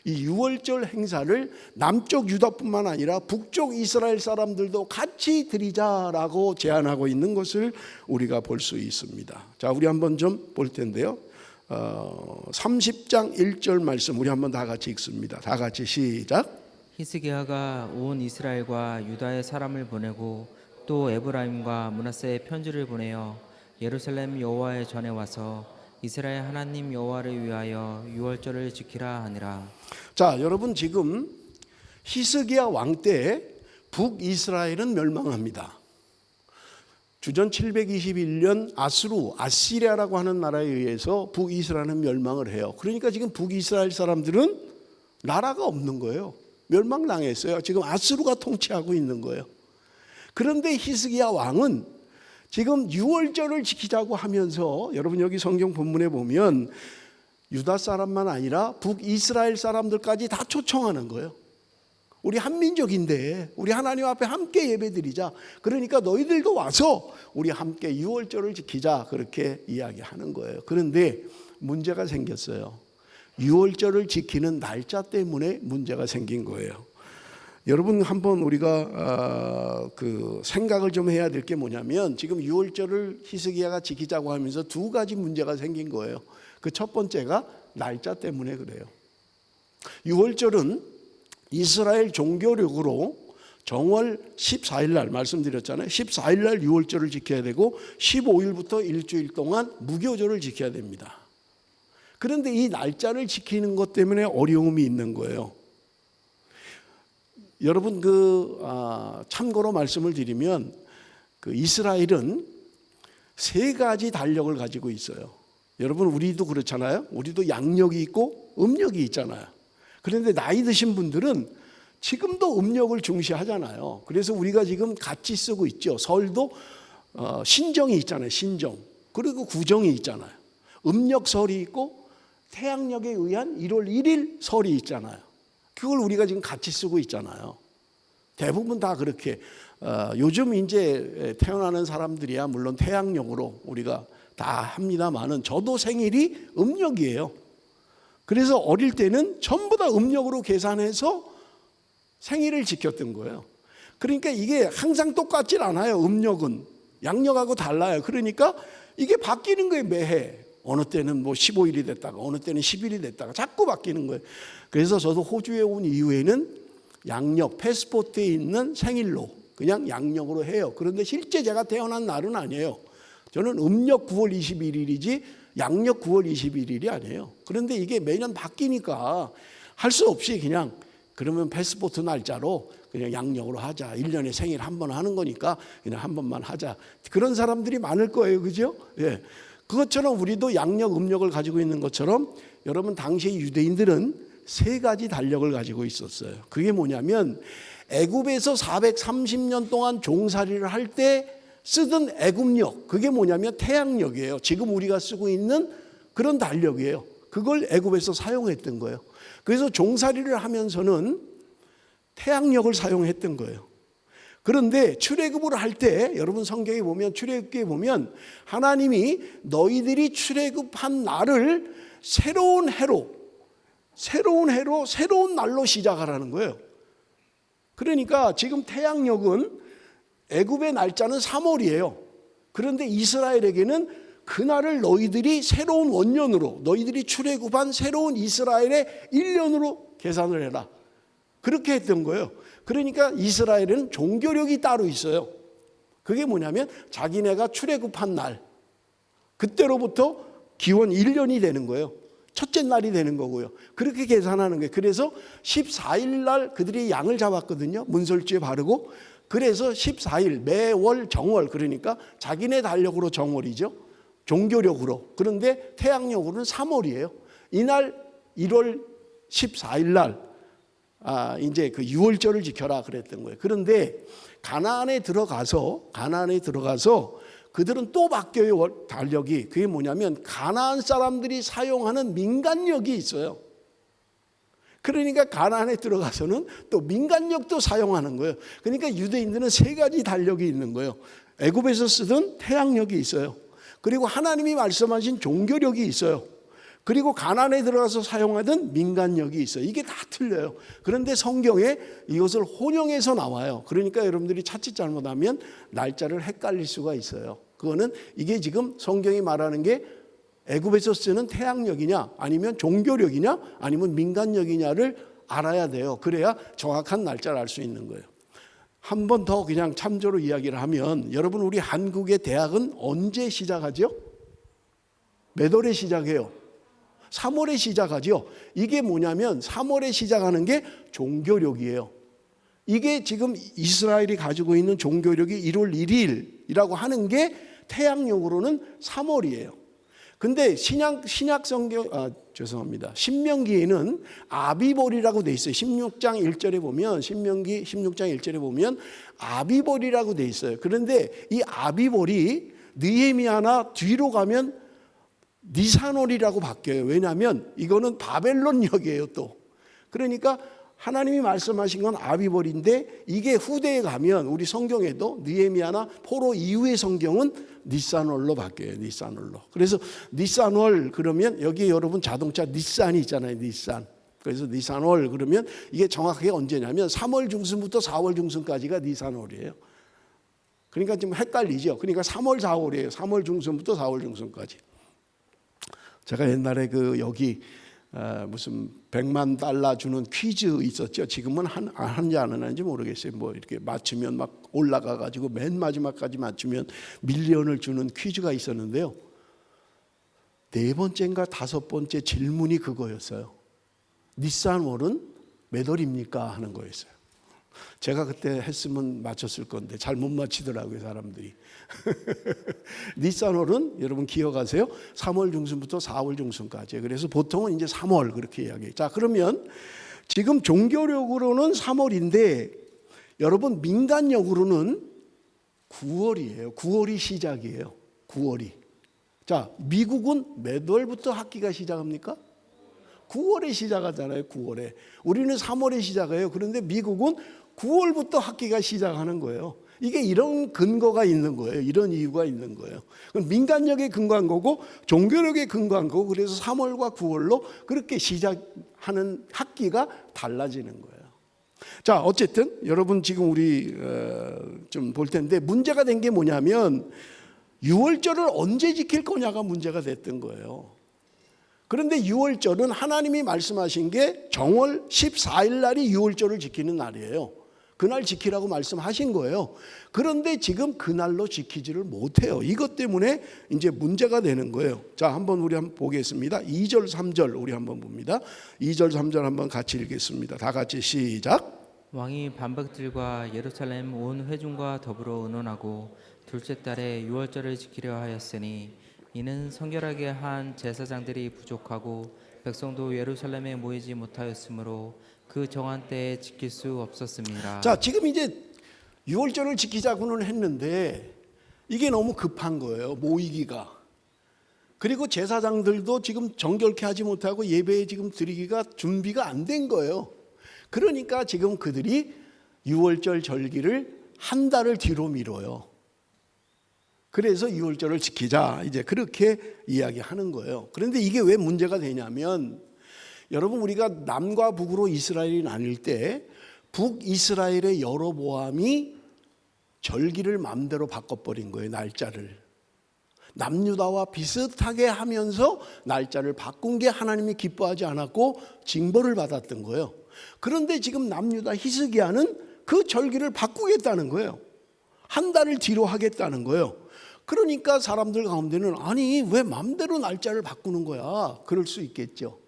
S1: 이 유월절 행사를 남쪽 유다뿐만 아니라 북쪽 이스라엘 사람들도 같이 드리자라고 제안하고 있는 것을 우리가 볼 수 있습니다. 자, 우리 한번 좀 볼 텐데요. 30장 1절 말씀 우리 한번 다 같이 읽습니다. 다 같이 시작.
S2: 히스기야가 온 이스라엘과 유다의 사람을 보내고 또 에브라임과 므낫세의 편지를 보내어 예루살렘 여호와의 전에 와서 이스라엘 하나님 여호와를 위하여 유월절을 지키라 하니라. 자,
S1: 여러분 지금 히스기야 왕 때 북이스라엘은 멸망합니다. 주전 721년 아시리아라고 하는 나라에 의해서 북이스라엘은 멸망을 해요. 그러니까 지금 북이스라엘 사람들은 나라가 없는 거예요. 멸망당했어요. 지금 아수르가 통치하고 있는 거예요. 그런데 히스기야 왕은 지금 유월절을 지키자고 하면서 여러분 여기 성경 본문에 보면 유다 사람만 아니라 북이스라엘 사람들까지 다 초청하는 거예요. 우리 한민족인데 우리 하나님 앞에 함께 예배드리자. 그러니까 너희들도 와서 우리 함께 유월절을 지키자. 그렇게 이야기하는 거예요. 그런데 문제가 생겼어요. 유월절을 지키는 날짜 때문에 문제가 생긴 거예요. 여러분 한번 우리가 그 생각을 좀 해야 될 게 뭐냐면 지금 유월절을 히스기야가 지키자고 하면서 두 가지 문제가 생긴 거예요. 그 첫 번째가 날짜 때문에 그래요. 유월절은 이스라엘 종교력으로 정월 14일 날 말씀드렸잖아요. 14일 날 유월절을 지켜야 되고 15일부터 일주일 동안 무교절을 지켜야 됩니다. 그런데 이 날짜를 지키는 것 때문에 어려움이 있는 거예요. 여러분 참고로 말씀을 드리면 이스라엘은 세 가지 달력을 가지고 있어요. 여러분 우리도 그렇잖아요. 우리도 양력이 있고 음력이 있잖아요. 그런데 나이 드신 분들은 지금도 음력을 중시하잖아요. 그래서 우리가 지금 같이 쓰고 있죠. 설도 신정이 있잖아요. 신정. 그리고 구정이 있잖아요. 음력설이 있고 태양력에 의한 1월 1일 설이 있잖아요. 그걸 우리가 지금 같이 쓰고 있잖아요. 대부분 다 그렇게 요즘 이제 태어나는 사람들이야 물론 태양력으로 우리가 다 합니다만은 저도 생일이 음력이에요. 그래서 어릴 때는 전부 다 음력으로 계산해서 생일을 지켰던 거예요. 그러니까 이게 항상 똑같질 않아요. 음력은 양력하고 달라요. 그러니까 이게 바뀌는 거예요. 매해. 어느 때는 뭐 15일이 됐다가 어느 때는 10일이 됐다가 자꾸 바뀌는 거예요. 그래서 저도 호주에 온 이후에는 양력 패스포트에 있는 생일로 그냥 양력으로 해요. 그런데 실제 제가 태어난 날은 아니에요. 저는 음력 9월 21일이지 양력 9월 21일이 아니에요. 그런데 이게 매년 바뀌니까 할 수 없이 그냥 그러면 패스포트 날짜로 그냥 양력으로 하자. 1년에 생일 한 번 하는 거니까 그냥 한 번만 하자. 그런 사람들이 많을 거예요. 그죠? 예. 그것처럼 우리도 양력, 음력을 가지고 있는 것처럼 여러분 당시 유대인들은 세 가지 달력을 가지고 있었어요. 그게 뭐냐면 애굽에서 430년 동안 종살이를 할 때 쓰던 애굽력, 그게 뭐냐면 태양력이에요. 지금 우리가 쓰고 있는 그런 달력이에요. 그걸 애굽에서 사용했던 거예요. 그래서 종살이를 하면서는 태양력을 사용했던 거예요. 그런데 출애굽을 할 때 여러분 성경에 보면 출애굽기에 보면 하나님이 너희들이 출애굽한 날을 새로운 해로 새로운 날로 시작하라는 거예요. 그러니까 지금 태양력은 애굽의 날짜는 3월이에요. 그런데 이스라엘에게는 그날을 너희들이 새로운 원년으로 너희들이 출애굽한 새로운 이스라엘의 1년으로 계산을 해라. 그렇게 했던 거예요. 그러니까 이스라엘은 종교력이 따로 있어요. 그게 뭐냐면 자기네가 출애굽한 날 그때로부터 기원 1년이 되는 거예요. 첫째 날이 되는 거고요. 그렇게 계산하는 거예요. 그래서 14일 날 그들이 양을 잡았거든요. 문설주에 바르고. 그래서 14일 매월 정월, 그러니까 자기네 달력으로 정월이죠. 종교력으로. 그런데 태양력으로는 3월이에요. 이날 1월 14일 날 이제 그 6월절을 지켜라 그랬던 거예요. 그런데 가나안에 들어가서 그들은 또 바뀌어요. 달력이. 그게 뭐냐면 가나안 사람들이 사용하는 민간력이 있어요. 그러니까 가나안에 들어가서는 또 민간력도 사용하는 거예요. 그러니까 유대인들은 세 가지 달력이 있는 거예요. 애굽에서 쓰던 태양력이 있어요. 그리고 하나님이 말씀하신 종교력이 있어요. 그리고 가나안에 들어가서 사용하던 민간력이 있어요. 이게 다 틀려요. 그런데 성경에 이것을 혼용해서 나와요. 그러니까 여러분들이 자칫 잘못하면 날짜를 헷갈릴 수가 있어요. 그거는 이게 지금 성경이 말하는 게 애굽에서 쓰는 태양력이냐 아니면 종교력이냐 아니면 민간력이냐를 알아야 돼요. 그래야 정확한 날짜를 알 수 있는 거예요. 한 번 더 그냥 참조로 이야기를 하면 여러분 우리 한국의 대학은 언제 시작하죠? 몇 월에 시작해요? 3월에 시작하죠. 이게 뭐냐면 3월에 시작하는 게 종교력이에요. 이게 지금 이스라엘이 가지고 있는 종교력이 1월 1일이라고 하는 게 태양력으로는 3월이에요. 근데 신약 성경 신명기에는 아비벌이라고 돼 있어요. 16장 1절에 보면 신명기 16장 1절에 보면 아비벌이라고 돼 있어요. 그런데 이 아비벌이 느헤미야나 뒤로 가면 니산월이라고 바뀌어요. 왜냐하면 이거는 바벨론역이에요 또. 그러니까 하나님이 말씀하신 건 아비벌인데 이게 후대에 가면 우리 성경에도 느헤미야나 포로 이후의 성경은 니산월로 바뀌어요. 니산월로. 그래서 니산월 그러면 여기 여러분 자동차 닛산이 있잖아요. 닛산. 그래서 니산월 그러면 이게 정확하게 언제냐면 3월 중순부터 4월 중순까지가 니산월이에요. 그러니까 좀 헷갈리죠. 그러니까 3월 4월이에요. 3월 중순부터 4월 중순까지. 제가 옛날에 그 여기 무슨 $100만 주는 퀴즈 있었죠. 지금은 하는지 안 하는지 모르겠어요. 뭐 이렇게 맞추면 막 올라가 가지고 맨 마지막까지 맞추면 밀리언을 주는 퀴즈가 있었는데요. 4번째인가 5번째 질문이 그거였어요. 니산월은 몇 월입니까? 하는 거였어요. 제가 그때 했으면 맞췄을 건데 잘 못 맞히더라고요 사람들이. 니산월은 여러분 기억하세요? 3월 중순부터 4월 중순까지. 그래서 보통은 이제 3월 그렇게 이야기해요. 자 그러면 지금 종교력으로는 3월인데 여러분 민간력으로는 9월이에요. 9월이 시작이에요. 9월이. 자 미국은 몇 월부터 학기가 시작합니까? 9월에 시작하잖아요. 9월에. 우리는 3월에 시작해요. 그런데 미국은 9월부터 학기가 시작하는 거예요. 이게 이런 근거가 있는 거예요. 이런 이유가 있는 거예요. 민간력에 근거한 거고 종교력에 근거한 거고 그래서 3월과 9월로 그렇게 시작하는 학기가 달라지는 거예요. 자, 어쨌든 여러분 지금 우리 좀 볼 텐데 문제가 된 게 뭐냐면 유월절을 언제 지킬 거냐가 문제가 됐던 거예요. 그런데 유월절은 하나님이 말씀하신 게 정월 14일 날이 유월절을 지키는 날이에요. 그날 지키라고 말씀하신 거예요. 그런데 지금 그날로 지키지를 못해요. 이것 때문에 이제 문제가 되는 거예요. 자, 한번 우리 한번 보겠습니다. 2절 3절 우리 한번 봅니다. 2절 3절 한번 같이 읽겠습니다. 다 같이 시작.
S2: 왕이 반백들과 예루살렘 온 회중과 더불어 의논하고 둘째 달에 유월절을 지키려 하였으니 이는 성결하게 한 제사장들이 부족하고 백성도 예루살렘에 모이지 못하였으므로 그 정한 때에 지킬 수 없었습니다.
S1: 자, 지금 이제 유월절을 지키자고는 했는데 이게 너무 급한 거예요. 모이기가. 그리고 제사장들도 지금 정결케 하지 못하고 예배에 지금 드리기가 준비가 안 된 거예요. 그러니까 지금 그들이 유월절 절기를 한 달을 뒤로 미뤄요. 그래서 유월절을 지키자 이제 그렇게 이야기하는 거예요. 그런데 이게 왜 문제가 되냐면 여러분 우리가 남과 북으로 이스라엘이 나뉠 때 북이스라엘의 여로보암이 절기를 마음대로 바꿔버린 거예요. 날짜를. 남유다와 비슷하게 하면서 날짜를 바꾼 게 하나님이 기뻐하지 않았고 징벌을 받았던 거예요. 그런데 지금 남유다 히스기야는 그 절기를 바꾸겠다는 거예요. 한 달을 뒤로 하겠다는 거예요. 그러니까 사람들 가운데는 아니 왜 마음대로 날짜를 바꾸는 거야? 그럴 수 있겠죠.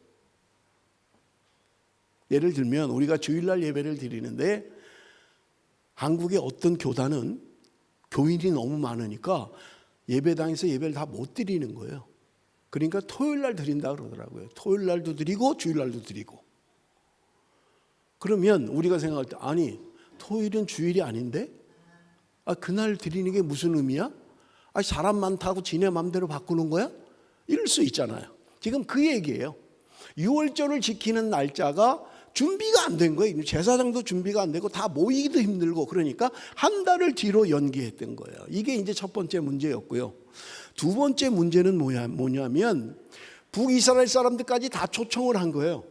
S1: 예를 들면 우리가 주일날 예배를 드리는데 한국의 어떤 교단은 교인이 너무 많으니까 예배당에서 예배를 다 못 드리는 거예요. 그러니까 토요일날 드린다 그러더라고요. 토요일날도 드리고 주일날도 드리고. 그러면 우리가 생각할 때 아니 토요일은 주일이 아닌데? 그날 드리는 게 무슨 의미야? 사람 많다고 지네 맘대로 바꾸는 거야? 이럴 수 있잖아요. 지금 그 얘기예요. 유월절을 지키는 날짜가 준비가 안 된 거예요. 제사장도 준비가 안 되고 다 모이기도 힘들고 그러니까 한 달을 뒤로 연기했던 거예요. 이게 이제 첫 번째 문제였고요. 두 번째 문제는 뭐냐면 북이스라엘 사람들까지 다 초청을 한 거예요.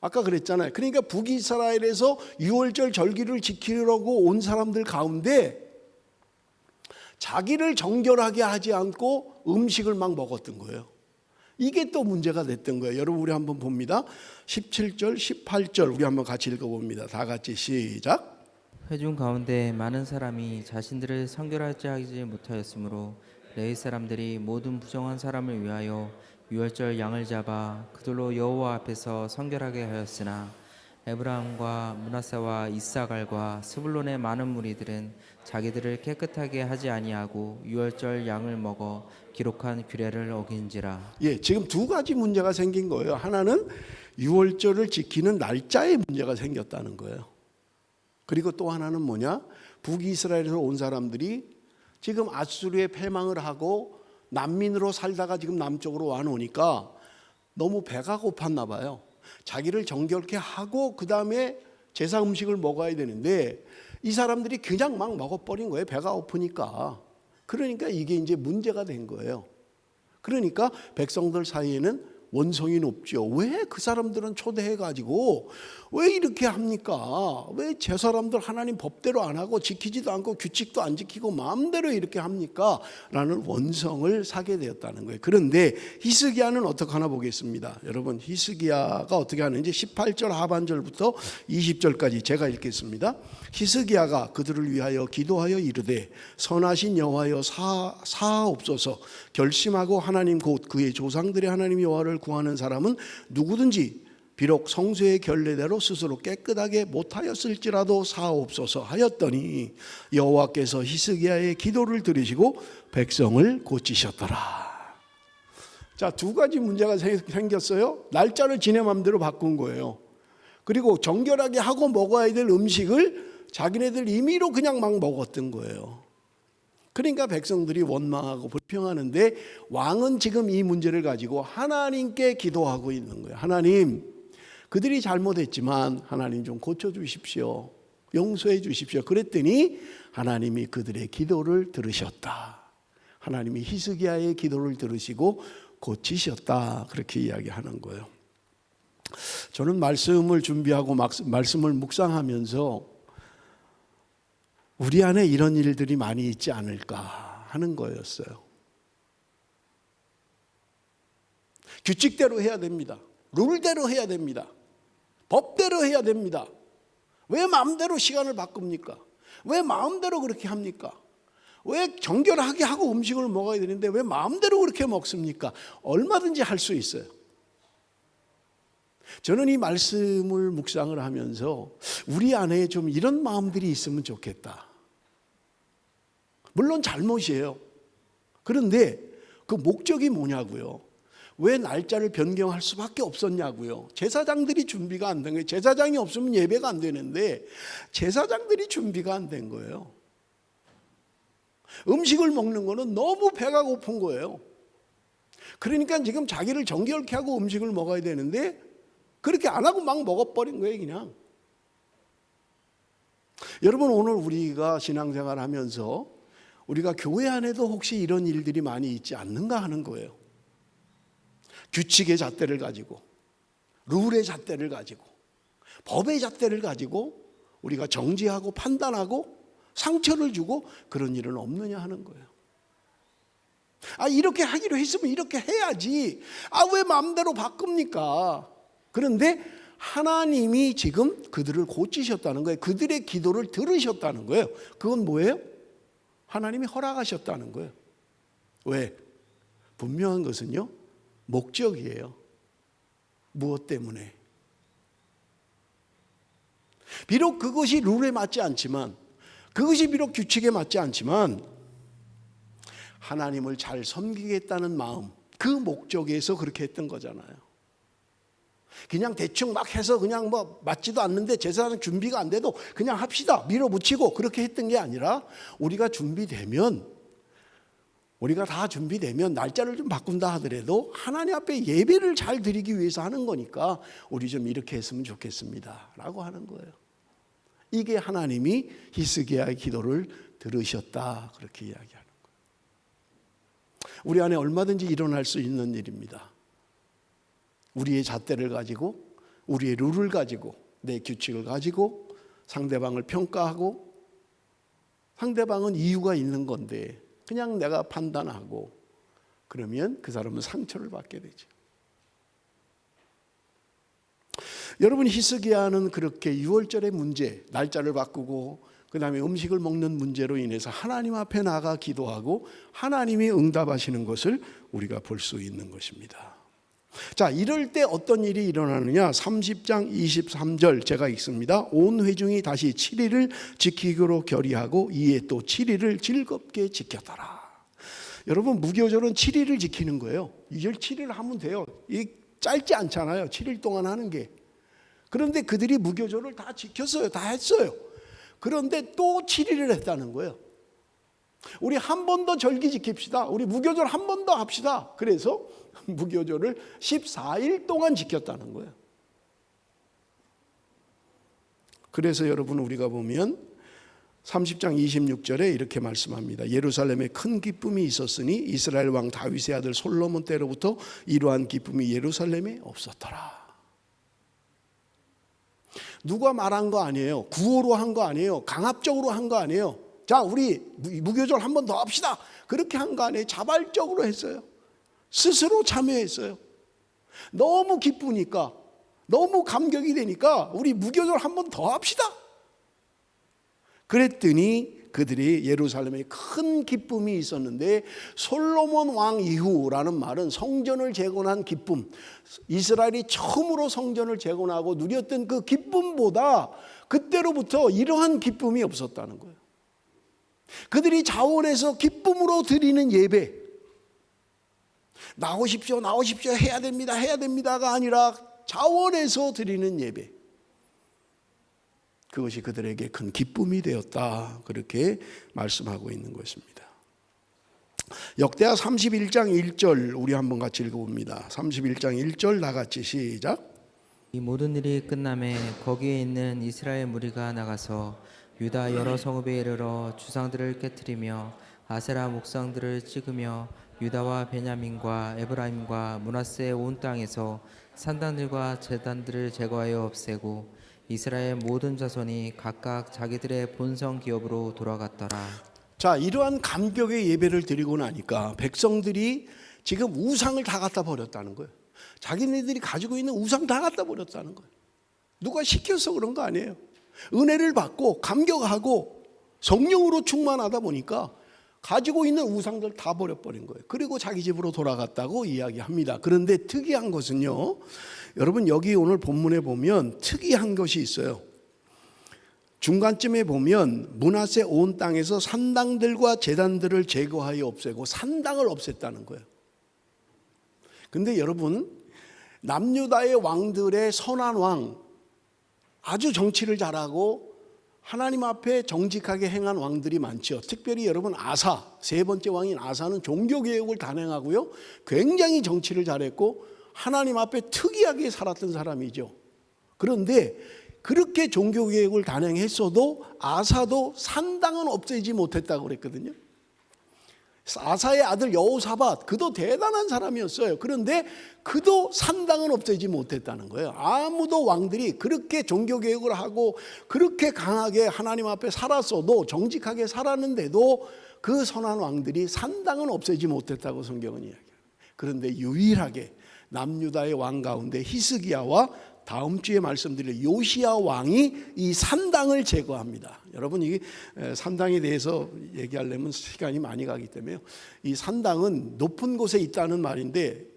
S1: 아까 그랬잖아요. 그러니까 북이스라엘에서 유월절 절기를 지키려고 온 사람들 가운데 자기를 정결하게 하지 않고 음식을 막 먹었던 거예요. 이게 또 문제가 됐던 거예요. 여러분 우리 한번 봅니다. 17절 18절 우리 한번 같이 읽어봅니다. 다 같이 시작.
S2: 회중 가운데 많은 사람이 자신들을 성결하지 하지 못하였으므로 레위 사람들이 모든 부정한 사람을 위하여 유월절 양을 잡아 그들로 여호와 앞에서 성결하게 하였으나 에브라임과 므낫세와 이사갈과 스불론의 많은 무리들은 자기들을 깨끗하게 하지 아니하고 유월절 양을 먹어 기록한 규례를 어긴지라.
S1: 예, 지금 두 가지 문제가 생긴 거예요. 하나는 유월절을 지키는 날짜에 문제가 생겼다는 거예요. 그리고 또 하나는 뭐냐? 북이스라엘에서 온 사람들이 지금 아수르에 패망을 하고 난민으로 살다가 지금 남쪽으로 와놓으니까 너무 배가 고팠나 봐요. 자기를 정결케 하고 그 다음에 제사 음식을 먹어야 되는데 이 사람들이 그냥 막 먹어버린 거예요. 배가 고프니까. 그러니까 이게 이제 문제가 된 거예요. 그러니까 백성들 사이에는 원성이 높죠. 왜 그 사람들은 초대해가지고 왜 이렇게 합니까? 왜 제 사람들 하나님 법대로 안 하고 지키지도 않고 규칙도 안 지키고 마음대로 이렇게 합니까? 라는 원성을 사게 되었다는 거예요. 그런데 히스기야는 어떻게 하나 보겠습니다. 여러분 히스기야가 어떻게 하는지 18절 하반절부터 20절까지 제가 읽겠습니다. 히스기야가 그들을 위하여 기도하여 이르되 선하신 여호와여 사하옵소서. 결심하고 하나님 곧 그의 조상들의 하나님 여호와를 구하는 사람은 누구든지 비록 성수의 결례대로 스스로 깨끗하게 못하였을지라도 사하옵소서 하였더니 여호와께서 히스기야의 기도를 들으시고 백성을 고치셨더라. 자, 두 가지 문제가 생겼어요. 날짜를 지네 맘대로 바꾼 거예요. 그리고 정결하게 하고 먹어야 될 음식을 자기네들 임의로 그냥 막 먹었던 거예요. 그러니까 백성들이 원망하고 불평하는데 왕은 지금 이 문제를 가지고 하나님께 기도하고 있는 거예요. 하나님, 그들이 잘못했지만 하나님 좀 고쳐주십시오. 용서해 주십시오. 그랬더니 하나님이 그들의 기도를 들으셨다. 하나님이 히스기야의 기도를 들으시고 고치셨다. 그렇게 이야기하는 거예요. 저는 말씀을 준비하고 말씀을 묵상하면서 우리 안에 이런 일들이 많이 있지 않을까 하는 거였어요. 규칙대로 해야 됩니다. 룰대로 해야 됩니다. 법대로 해야 됩니다. 왜 마음대로 시간을 바꿉니까? 왜 마음대로 그렇게 합니까? 왜 정결하게 하고 음식을 먹어야 되는데 왜 마음대로 그렇게 먹습니까? 얼마든지 할 수 있어요. 저는 이 말씀을 묵상을 하면서 우리 안에 좀 이런 마음들이 있으면 좋겠다. 물론 잘못이에요. 그런데 그 목적이 뭐냐고요? 왜 날짜를 변경할 수밖에 없었냐고요? 제사장들이 준비가 안 된 거예요. 제사장이 없으면 예배가 안 되는데 제사장들이 준비가 안 된 거예요. 음식을 먹는 거는 너무 배가 고픈 거예요. 그러니까 지금 자기를 정결케 하고 음식을 먹어야 되는데 그렇게 안 하고 막 먹어버린 거예요, 그냥. 여러분, 오늘 우리가 신앙생활 하면서 우리가 교회 안에도 혹시 이런 일들이 많이 있지 않는가 하는 거예요. 규칙의 잣대를 가지고, 룰의 잣대를 가지고, 법의 잣대를 가지고 우리가 정지하고 판단하고 상처를 주고 그런 일은 없느냐 하는 거예요. 이렇게 하기로 했으면 이렇게 해야지. 왜 마음대로 바꿉니까? 그런데 하나님이 지금 그들을 고치셨다는 거예요. 그들의 기도를 들으셨다는 거예요. 그건 뭐예요? 하나님이 허락하셨다는 거예요. 왜? 분명한 것은요, 목적이에요. 무엇 때문에? 비록 그것이 룰에 맞지 않지만, 그것이 비록 규칙에 맞지 않지만 하나님을 잘 섬기겠다는 마음, 그 목적에서 그렇게 했던 거잖아요. 그냥 대충 막 해서 그냥 뭐 맞지도 않는데 제사장 준비가 안 돼도 그냥 합시다 밀어붙이고 그렇게 했던 게 아니라 우리가 다 준비되면 날짜를 좀 바꾼다 하더라도 하나님 앞에 예배를 잘 드리기 위해서 하는 거니까 우리 좀 이렇게 했으면 좋겠습니다 라고 하는 거예요. 이게 하나님이 히스기야의 기도를 들으셨다, 그렇게 이야기하는 거예요. 우리 안에 얼마든지 일어날 수 있는 일입니다. 우리의 잣대를 가지고, 우리의 룰을 가지고, 내 규칙을 가지고 상대방을 평가하고, 상대방은 이유가 있는 건데 그냥 내가 판단하고 그러면 그 사람은 상처를 받게 되죠. 여러분, 히스기야는 그렇게 유월절의 문제, 날짜를 바꾸고 그 다음에 음식을 먹는 문제로 인해서 하나님 앞에 나가 기도하고 하나님이 응답하시는 것을 우리가 볼 수 있는 것입니다. 자, 이럴 때 어떤 일이 일어나느냐? 30장 23절 제가 읽습니다. 온 회중이 다시 7일을 지키기로 결의하고 이에 또 7일을 즐겁게 지켰더라. 여러분, 무교절은 7일을 지키는 거예요. 이절 7일 하면 돼요. 이 짧지 않잖아요. 7일 동안 하는 게. 그런데 그들이 무교절을 다 지켰어요. 다 했어요. 그런데 또 7일을 했다는 거예요. 우리 한 번 더 절기 지킵시다. 우리 무교절 한 번 더 합시다. 그래서 무교절을 14일 동안 지켰다는 거예요. 그래서 여러분, 우리가 보면 30장 26절에 이렇게 말씀합니다. 예루살렘에 큰 기쁨이 있었으니 이스라엘 왕 다윗의 아들 솔로몬 때로부터 이러한 기쁨이 예루살렘에 없었더라. 누가 말한 거 아니에요. 구호로 한 거 아니에요. 강압적으로 한 거 아니에요. 자, 우리 무교절 한 번 더 합시다. 그렇게 한 거 아니에요. 자발적으로 했어요. 스스로 참여했어요. 너무 기쁘니까, 너무 감격이 되니까 우리 무교절 한 번 더 합시다. 그랬더니 그들이 예루살렘에 큰 기쁨이 있었는데, 솔로몬 왕 이후라는 말은 성전을 재건한 기쁨, 이스라엘이 처음으로 성전을 재건하고 누렸던 그 기쁨보다 그때로부터 이러한 기쁨이 없었다는 거예요. 그들이 자원해서 기쁨으로 드리는 예배, 나오십시오 나오십시오 해야 됩니다가 아니라 자원해서 드리는 예배, 그것이 그들에게 큰 기쁨이 되었다, 그렇게 말씀하고 있는 것입니다. 역대하 31장 1절 우리 한번 같이 읽어봅니다. 31장 1절 다같이 시작.
S2: 이 모든 일이 끝남에 거기에 있는 이스라엘 무리가 나가서 유다 여러 성읍에 이르러 주상들을 깨뜨리며 아세라 목상들을 찍으며 유다와 베냐민과 에브라임과 므낫세 온 땅에서 산당들과 제단들을 제거하여 없애고 이스라엘 모든 자손이 각각 자기들의 본성 기업으로 돌아갔더라.
S1: 자, 이러한 감격의 예배를 드리고 나니까 백성들이 지금 우상을 다 갖다 버렸다는 거예요. 자기네들이 가지고 있는 우상 다 갖다 버렸다는 거예요. 누가 시켜서 그런 거 아니에요. 은혜를 받고 감격하고 성령으로 충만하다 보니까 가지고 있는 우상들 다 버려버린 거예요. 그리고 자기 집으로 돌아갔다고 이야기합니다. 그런데 특이한 것은요, 여러분 여기 오늘 본문에 보면 특이한 것이 있어요. 중간쯤에 보면 므낫세 온 땅에서 산당들과 제단들을 제거하여 없애고 산당을 없앴다는 거예요. 근데 여러분, 남유다의 왕들의 선한 왕, 아주 정치를 잘하고 하나님 앞에 정직하게 행한 왕들이 많죠. 특별히 여러분 아사, 세 번째 왕인 아사는 종교개혁을 단행하고요, 굉장히 정치를 잘했고 하나님 앞에 특이하게 살았던 사람이죠. 그런데 그렇게 종교개혁을 단행했어도 아사도 산당은 없애지 못했다고 그랬거든요. 아사의 아들 여호사밧, 그도 대단한 사람이었어요. 그런데 그도 산당은 없애지 못했다는 거예요. 아무도 왕들이 그렇게 종교개혁을 하고 그렇게 강하게 하나님 앞에 살았어도, 정직하게 살았는데도 그 선한 왕들이 산당은 없애지 못했다고 성경은 이야기해요. 그런데 유일하게 남유다의 왕 가운데 히스기야와 다음 주에 말씀드릴 요시야 왕이 이 산당을 제거합니다. 여러분, 이 산당에 대해서 얘기하려면 시간이 많이 가기 때문에요. 이 산당은 높은 곳에 있다는 말인데,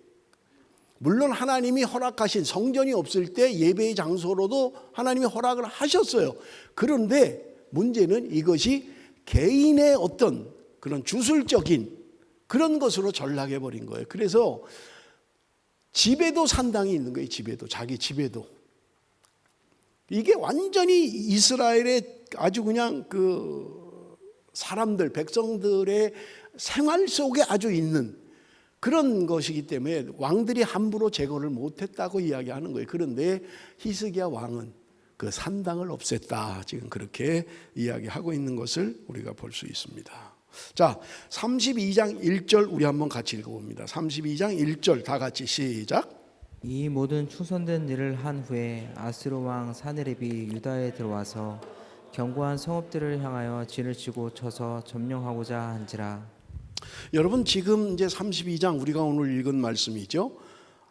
S1: 물론 하나님이 허락하신, 성전이 없을 때 예배의 장소로도 하나님이 허락을 하셨어요. 그런데 문제는 이것이 개인의 어떤 그런 주술적인 그런 것으로 전락해 버린 거예요. 그래서 집에도 산당이 있는 거예요. 집에도, 자기 집에도. 이게 완전히 이스라엘의 아주 그냥 그 사람들, 백성들의 생활 속에 아주 있는 그런 것이기 때문에 왕들이 함부로 제거를 못했다고 이야기하는 거예요. 그런데 히스기야 왕은 그 산당을 없앴다, 지금 그렇게 이야기하고 있는 것을 우리가 볼 수 있습니다. 자, 32장 1절 우리 한번 같이 읽어봅니다. 32장 1절 다 같이 시작.
S2: 이 모든 충성된 일을 한 후에 아수르 왕 사네립이 유다에 들어와서 견고한 성읍들을 향하여 진을 치고 쳐서 점령하고자 한지라.
S1: 여러분, 지금 이제 32장 우리가 오늘 읽은 말씀이죠.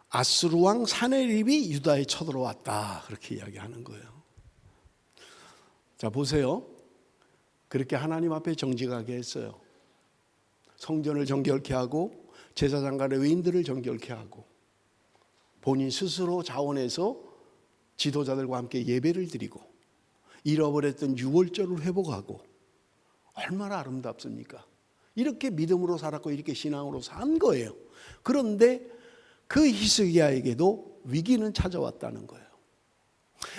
S1: 아수르 왕 사네립이 유다에 쳐들어왔다, 그렇게 이야기하는 거예요. 자, 보세요. 그렇게 하나님 앞에 정직하게 했어요. 성전을 정결케 하고 제사장과 레위인들을 정결케 하고 본인 스스로 자원해서 지도자들과 함께 예배를 드리고 잃어버렸던 유월절을 회복하고, 얼마나 아름답습니까? 이렇게 믿음으로 살았고 이렇게 신앙으로 산 거예요. 그런데 그 히스기야에게도 위기는 찾아왔다는 거예요.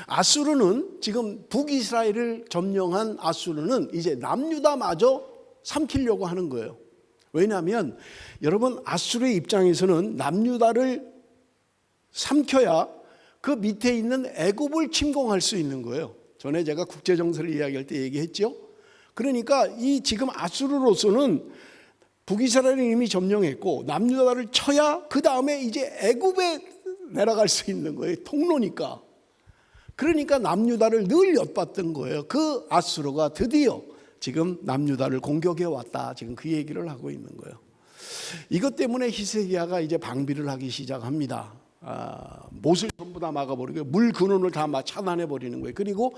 S1: 아수르는 지금 북이스라엘을 점령한 아수르는 이제 남유다마저 삼키려고 하는 거예요. 왜냐하면 여러분, 아수르의 입장에서는 남유다를 삼켜야 그 밑에 있는 애굽을 침공할 수 있는 거예요. 전에 제가 국제정세를 이야기할 때 얘기했죠. 그러니까 이 지금 아수르로서는 북이스라엘을 이미 점령했고 남유다를 쳐야 그 다음에 이제 애굽에 내려갈 수 있는 거예요. 통로니까. 그러니까 남유다를 늘 엿봤던 거예요. 그 아수르가 드디어 지금 남유다를 공격해 왔다, 지금 그 얘기를 하고 있는 거예요. 이것 때문에 히스기야가 이제 방비를 하기 시작합니다. 못을 전부 다 막아버리고 물 근원을 다 차단해 버리는 거예요. 그리고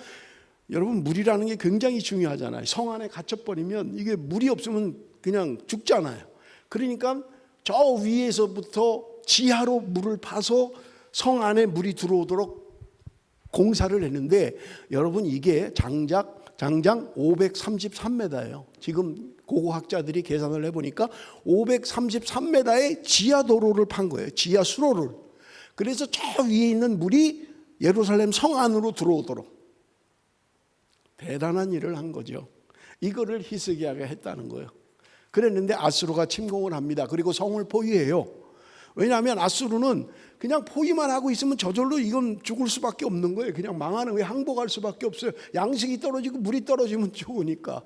S1: 여러분, 물이라는 게 굉장히 중요하잖아요. 성 안에 갇혀버리면 이게 물이 없으면 그냥 죽잖아요. 그러니까 저 위에서부터 지하로 물을 파서 성 안에 물이 들어오도록 공사를 했는데, 여러분 이게 장장 533m예요. 지금 고고학자들이 계산을 해보니까 533m의 지하 도로를 판 거예요. 지하 수로를. 그래서 저 위에 있는 물이 예루살렘 성 안으로 들어오도록 대단한 일을 한 거죠. 이거를 히스기야가 했다는 거예요. 그랬는데 아수르가 침공을 합니다. 그리고 성을 포위해요. 왜냐하면 아수르는 그냥 포위만 하고 있으면 저절로 이건 죽을 수밖에 없는 거예요. 그냥 망하는 거예요. 항복할 수밖에 없어요. 양식이 떨어지고 물이 떨어지면 죽으니까.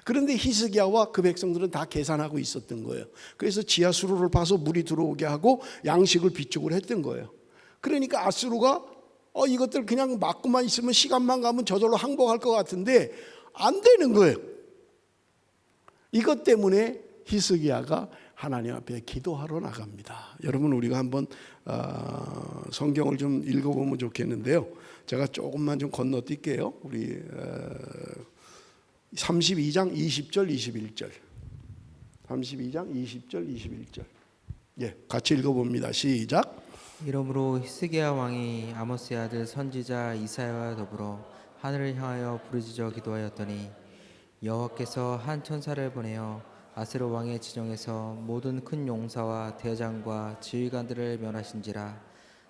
S1: 그런데 히스기야와 그 백성들은 다 계산하고 있었던 거예요. 그래서 지하 수로를 파서 물이 들어오게 하고 양식을 비축을 했던 거예요. 그러니까 아수르가 이것들 그냥 막고만 있으면 시간만 가면 저절로 항복할 것 같은데 안 되는 거예요. 이것 때문에 히스기야가 하나님 앞에 기도하러 나갑니다. 여러분 우리가 한번 성경을 좀 읽어보면 좋겠는데요. 제가 조금만 좀 건너뛸게요. 우리 32장 20절 21절 32장 20절 21절 예, 같이 읽어봅니다. 시작.
S2: 이러므로 히스기야 왕이 아모스의 아들 선지자 이사야와 더불어 하늘을 향하여 부르짖어 기도하였더니 여호와께서 한 천사를 보내어 아스로 왕의 지정에서 모든 큰 용사와 대장과 지휘관들을 멸하신지라.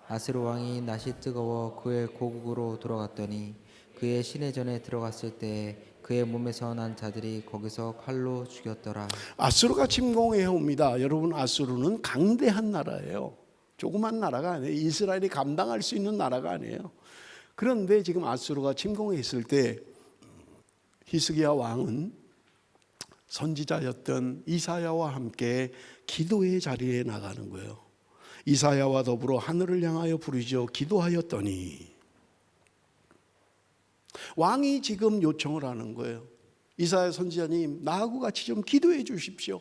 S2: 아스로 왕이 낯이 뜨거워 그의 고국으로 돌아갔더니 그의 시내전에 들어갔을 때 그의 몸에서 난 자들이 거기서 칼로 죽였더라.
S1: 아수르가 침공해 옵니다. 여러분 아수르는 강대한 나라예요. 조그만 나라가 아니에요. 이스라엘이 감당할 수 있는 나라가 아니에요. 그런데 지금 아수르가 침공했을 때 히스기야 왕은 선지자였던 이사야와 함께 기도의 자리에 나가는 거예요. 이사야와 더불어 하늘을 향하여 부르짖어 기도하였더니 왕이 지금 요청을 하는 거예요. 이사야 선지자님, 나하고 같이 좀 기도해 주십시오.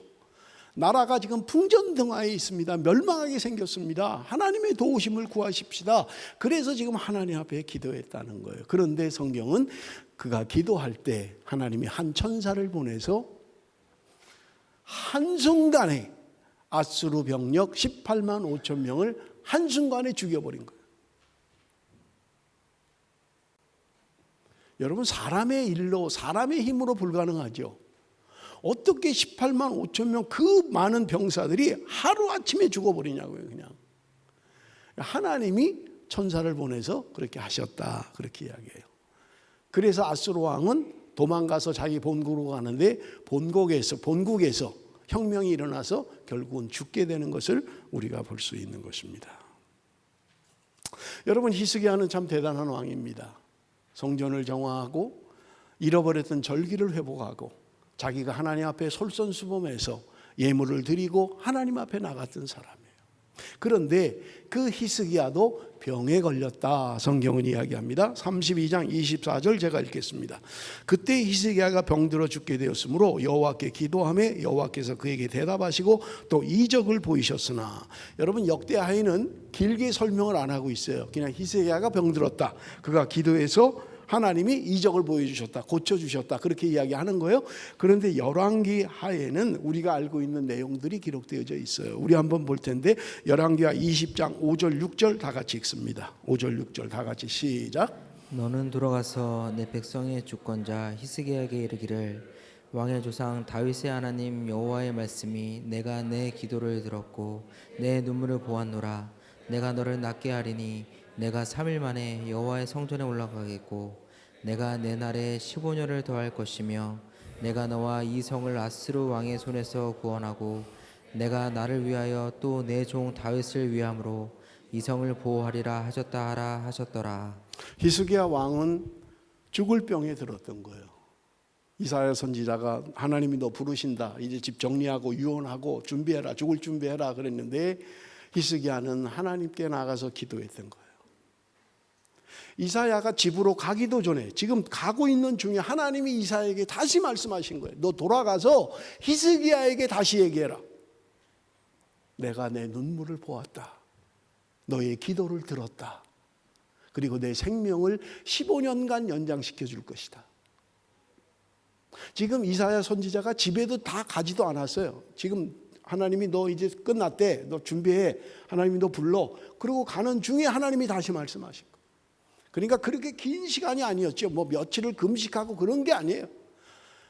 S1: 나라가 지금 풍전등화에 있습니다. 멸망하게 생겼습니다. 하나님의 도우심을 구하십시다. 그래서 지금 하나님 앞에 기도했다는 거예요. 그런데 성경은 그가 기도할 때 하나님이 한 천사를 보내서 한순간에 아수르 병력 18만 5천 명을 한순간에 죽여버린 거예요. 여러분 사람의 일로 사람의 힘으로 불가능하죠. 어떻게 18만 5천 명 그 많은 병사들이 하루아침에 죽어버리냐고요. 그냥 하나님이 천사를 보내서 그렇게 하셨다 그렇게 이야기해요. 그래서 아수르 왕은 도망가서 자기 본국으로 가는데 본국에서 혁명이 일어나서 결국은 죽게 되는 것을 우리가 볼 수 있는 것입니다. 여러분 히스기야는 참 대단한 왕입니다. 성전을 정화하고 잃어버렸던 절기를 회복하고 자기가 하나님 앞에 솔선수범해서 예물을 드리고 하나님 앞에 나갔던 사람이에요. 그런데 그 히스기야도 병에 걸렸다 성경은 이야기합니다. 32장 24절 제가 읽겠습니다. 그때 히스기야가 병들어 죽게 되었으므로 여호와께 기도하며 여호와께서 그에게 대답하시고 또 이적을 보이셨으나, 여러분 역대하에는 길게 설명을 안 하고 있어요. 그냥 히스기야가 병들었다, 그가 기도해서 하나님이 이적을 보여주셨다, 고쳐주셨다 그렇게 이야기하는 거예요. 그런데 열왕기 하에는 우리가 알고 있는 내용들이 기록되어져 있어요. 우리 한번 볼 텐데 열왕기하 20장 5절 6절 다 같이 읽습니다. 5절 6절 다 같이 시작.
S2: 너는 돌아가서 내 백성의 주권자 히스기야에게 이르기를 왕의 조상 다윗의 하나님 여호와의 말씀이 내가 내 기도를 들었고 내 눈물을 보았노라. 내가 너를 낫게 하리니 내가 3일 만에 여호와의 성전에 올라가겠고 내가 내 날에 15년을 더할 것이며 내가 너와 이 성을 아스루 왕의 손에서 구원하고 내가 나를 위하여 또 내 종 다윗을 위함으로 이 성을 보호하리라 하셨다 하라 하셨더라.
S1: 히스기야 왕은 죽을 병에 들었던 거예요. 이사야 선지자가 하나님이 너 부르신다, 이제 집 정리하고 유언하고 준비해라, 죽을 준비해라 그랬는데 히스기야는 하나님께 나가서 기도했던 거예요. 이사야가 집으로 가기도 전에 지금 가고 있는 중에 하나님이 이사야에게 다시 말씀하신 거예요. 너 돌아가서 히스기야에게 다시 얘기해라. 내가 내 눈물을 보았다. 너의 기도를 들었다. 그리고 내 생명을 15년간 연장시켜 줄 것이다. 지금 이사야 선지자가 집에도 다 가지도 않았어요. 지금 하나님이 너 이제 끝났대, 너 준비해, 하나님이 너 불러, 그리고 가는 중에 하나님이 다시 말씀하신 거예요. 그러니까 그렇게 긴 시간이 아니었죠. 뭐 며칠을 금식하고 그런 게 아니에요.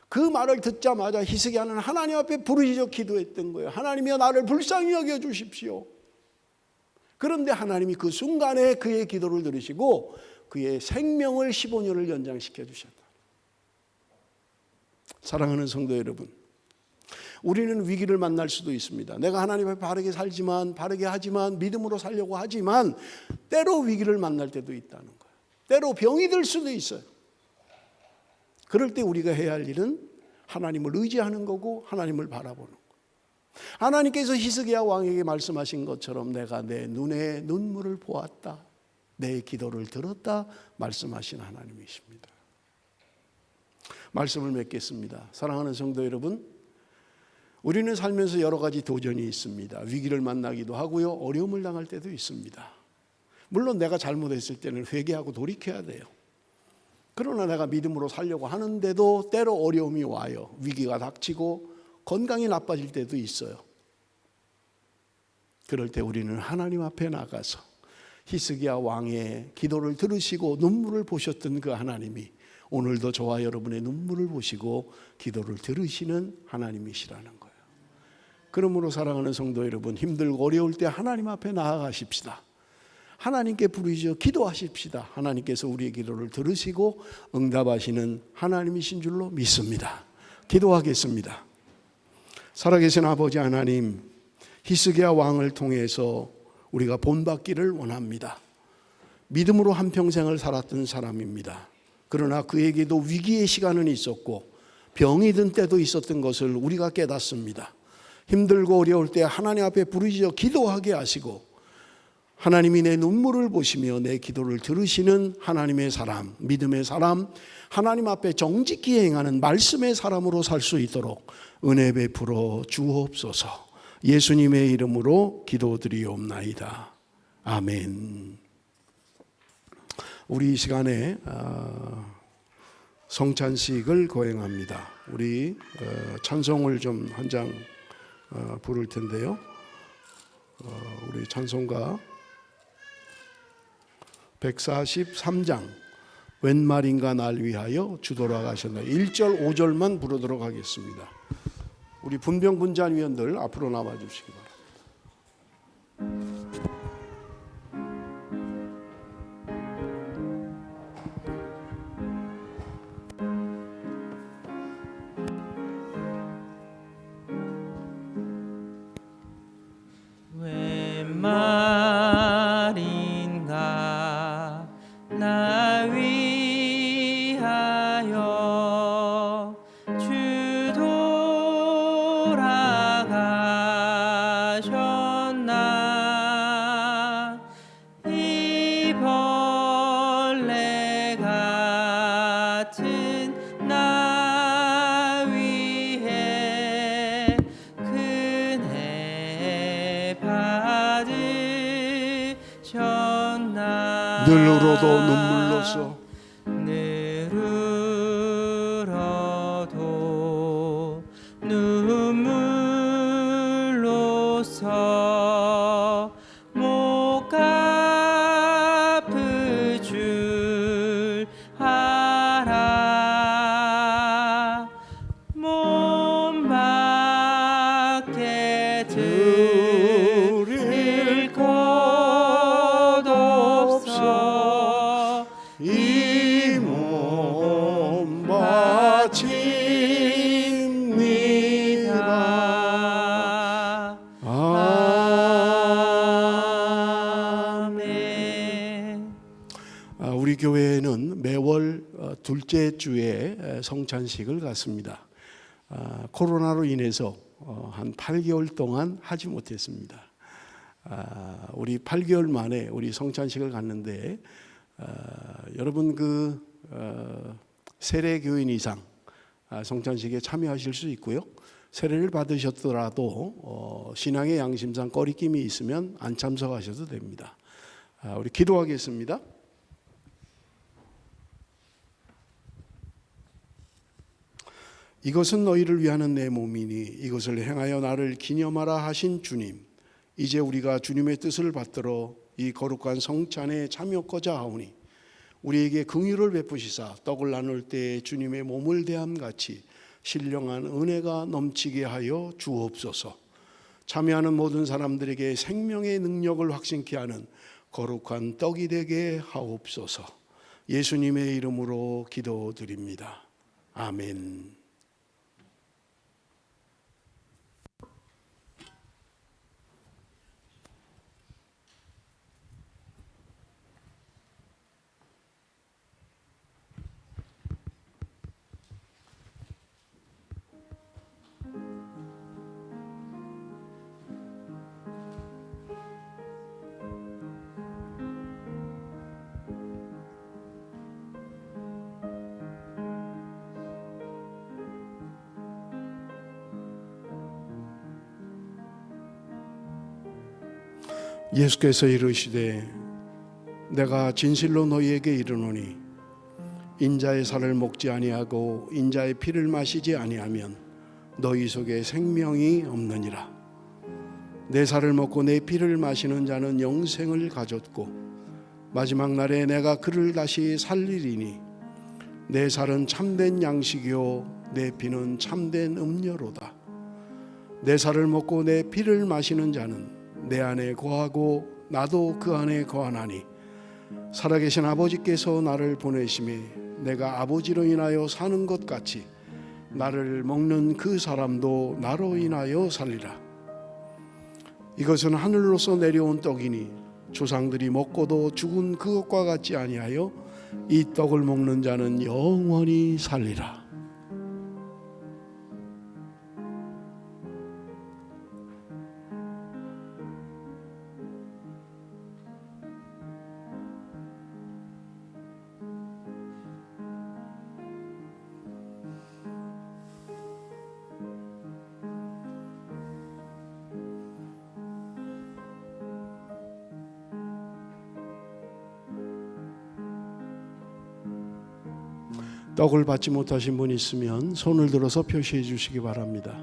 S1: 그 말을 듣자마자 히스기야는 하나님 앞에 부르짖어 기도했던 거예요. 하나님이여 나를 불쌍히 여겨 주십시오. 그런데 하나님이 그 순간에 그의 기도를 들으시고 그의 생명을 15년을 연장시켜 주셨다. 사랑하는 성도 여러분, 우리는 위기를 만날 수도 있습니다. 내가 하나님 앞에 바르게 살지만, 바르게 하지만, 믿음으로 살려고 하지만 때로 위기를 만날 때도 있다는 거예요. 때로 병이 들 수도 있어요. 그럴 때 우리가 해야 할 일은 하나님을 의지하는 거고 하나님을 바라보는 거예요. 하나님께서 히스기야 왕에게 말씀하신 것처럼 내가 내 눈에 눈물을 보았다, 내 기도를 들었다 말씀하신 하나님이십니다. 말씀을 맺겠습니다. 사랑하는 성도 여러분, 우리는 살면서 여러 가지 도전이 있습니다. 위기를 만나기도 하고요, 어려움을 당할 때도 있습니다. 물론 내가 잘못했을 때는 회개하고 돌이켜야 돼요. 그러나 내가 믿음으로 살려고 하는데도 때로 어려움이 와요. 위기가 닥치고 건강이 나빠질 때도 있어요. 그럴 때 우리는 하나님 앞에 나가서 히스기야 왕의 기도를 들으시고 눈물을 보셨던 그 하나님이 오늘도 저와 여러분의 눈물을 보시고 기도를 들으시는 하나님이시라는 거예요. 그러므로 사랑하는 성도 여러분, 힘들고 어려울 때 하나님 앞에 나아가십시다. 하나님께 부르짖어 기도하십시다. 하나님께서 우리의 기도를 들으시고 응답하시는 하나님이신 줄로 믿습니다. 기도하겠습니다. 살아계신 아버지 하나님, 히스기야 왕을 통해서 우리가 본받기를 원합니다. 믿음으로 한평생을 살았던 사람입니다. 그러나 그에게도 위기의 시간은 있었고 병이 든 때도 있었던 것을 우리가 깨닫습니다. 힘들고 어려울 때 하나님 앞에 부르짖어 기도하게 하시고 하나님이 내 눈물을 보시며 내 기도를 들으시는 하나님의 사람, 믿음의 사람, 하나님 앞에 정직히 행하는 말씀의 사람으로 살 수 있도록 은혜 베풀어 주옵소서. 예수님의 이름으로 기도드리옵나이다. 아멘. 우리 이 시간에 성찬식을 거행합니다. 우리 찬송을 좀 한 장 부를 텐데요. 우리 찬송가 143장 웬 말인가 날 위하여 주 돌아가셨나 1절 5절만 부르도록 하겠습니다. 우리 분병분잔위원들 앞으로 나와 주시기 바랍니다.
S2: 웬 말인가 나 위하여 주 돌아가셨나 이 벌레 같은 나 위해 큰애 받으셨나
S1: 늘으로도 눈물로써
S2: 늘으로도 눈물로써 못 갚을 줄 알아 몸 밖에 드릴 것 없어
S1: 이 몸 바칩니다.
S2: 아멘.
S1: 우리 교회에는 매월 둘째 주에 성찬식을 갖습니다. 코로나로 인해서 한 8개월 동안 하지 못했습니다. 우리 8개월 만에 우리 성찬식을 갖는데 여러분 그 세례교인 이상 성찬식에 참여하실 수 있고요. 세례를 받으셨더라도 신앙의 양심상 꺼리낌이 있으면 안 참석하셔도 됩니다. 우리 기도하겠습니다. 이것은 너희를 위하는 내 몸이니 이것을 행하여 나를 기념하라 하신 주님, 이제 우리가 주님의 뜻을 받들어 이 거룩한 성찬에 참여하고자 하오니 우리에게 긍휼을 베푸시사 떡을 나눌 때 주님의 몸을 대함같이 신령한 은혜가 넘치게 하여 주옵소서. 참여하는 모든 사람들에게 생명의 능력을 확신케 하는 거룩한 떡이 되게 하옵소서. 예수님의 이름으로 기도드립니다. 아멘. 예수께서 이르시되 내가 진실로 너희에게 이르노니 인자의 살을 먹지 아니하고 인자의 피를 마시지 아니하면 너희 속에 생명이 없느니라. 내 살을 먹고 내 피를 마시는 자는 영생을 가졌고 마지막 날에 내가 그를 다시 살리리니 내 살은 참된 양식이요 내 피는 참된 음료로다. 내 살을 먹고 내 피를 마시는 자는 내 안에 거하고 나도 그 안에 거하나니 살아계신 아버지께서 나를 보내심에 내가 아버지로 인하여 사는 것 같이 나를 먹는 그 사람도 나로 인하여 살리라. 이것은 하늘로서 내려온 떡이니 조상들이 먹고도 죽은 그것과 같지 아니하여 이 떡을 먹는 자는 영원히 살리라. 떡을 받지 못하신 분 있으면 손을 들어서 표시해 주시기 바랍니다.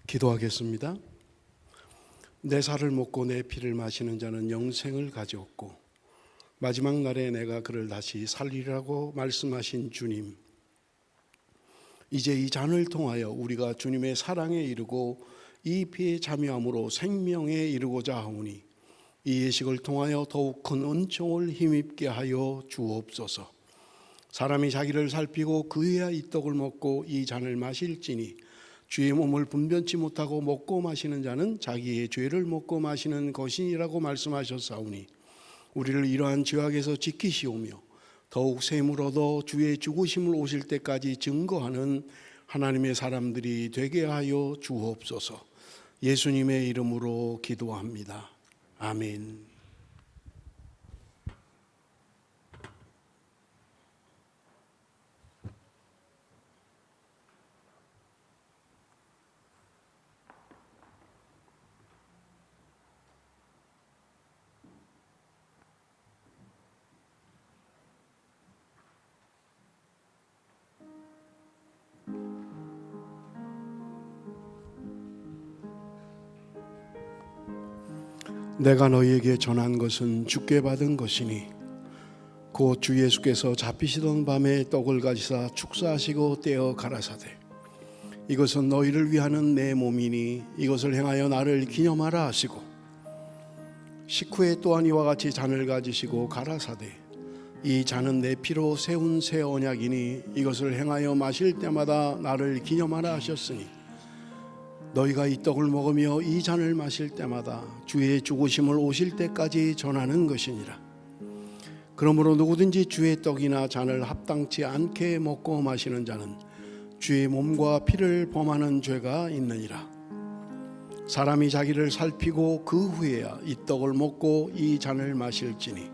S1: 기도하겠습니다. 내 살을 먹고 내 피를 마시는 자는 영생을 가졌고 마지막 날에 내가 그를 다시 살리라고 말씀하신 주님, 이제 이 잔을 통하여 우리가 주님의 사랑에 이르고 이 피의 자미함으로 생명에 이르고자 하오니 이 예식을 통하여 더욱 큰 은총을 힘입게 하여 주옵소서. 사람이 자기를 살피고 그해야 이 떡을 먹고 이 잔을 마실지니 주의 몸을 분변치 못하고 먹고 마시는 자는 자기의 죄를 먹고 마시는 것이니라고 말씀하셨사오니 우리를 이러한 죄악에서 지키시오며 더욱 샘을 얻어 주의 죽으심을 오실 때까지 증거하는 하나님의 사람들이 되게 하여 주옵소서. 예수님의 이름으로 기도합니다. 아멘. 내가 너희에게 전한 것은 주께 받은 것이니 곧 주 예수께서 잡히시던 밤에 떡을 가지사 축사하시고 떼어 가라사대 이것은 너희를 위하는 내 몸이니 이것을 행하여 나를 기념하라 하시고 식후에 또한 이와 같이 잔을 가지시고 가라사대 이 잔은 내 피로 세운 새 언약이니 이것을 행하여 마실 때마다 나를 기념하라 하셨으니 너희가 이 떡을 먹으며 이 잔을 마실 때마다 주의 죽으심을 오실 때까지 전하는 것이니라. 그러므로 누구든지 주의 떡이나 잔을 합당치 않게 먹고 마시는 자는 주의 몸과 피를 범하는 죄가 있느니라. 사람이 자기를 살피고 그 후에야 이 떡을 먹고 이 잔을 마실지니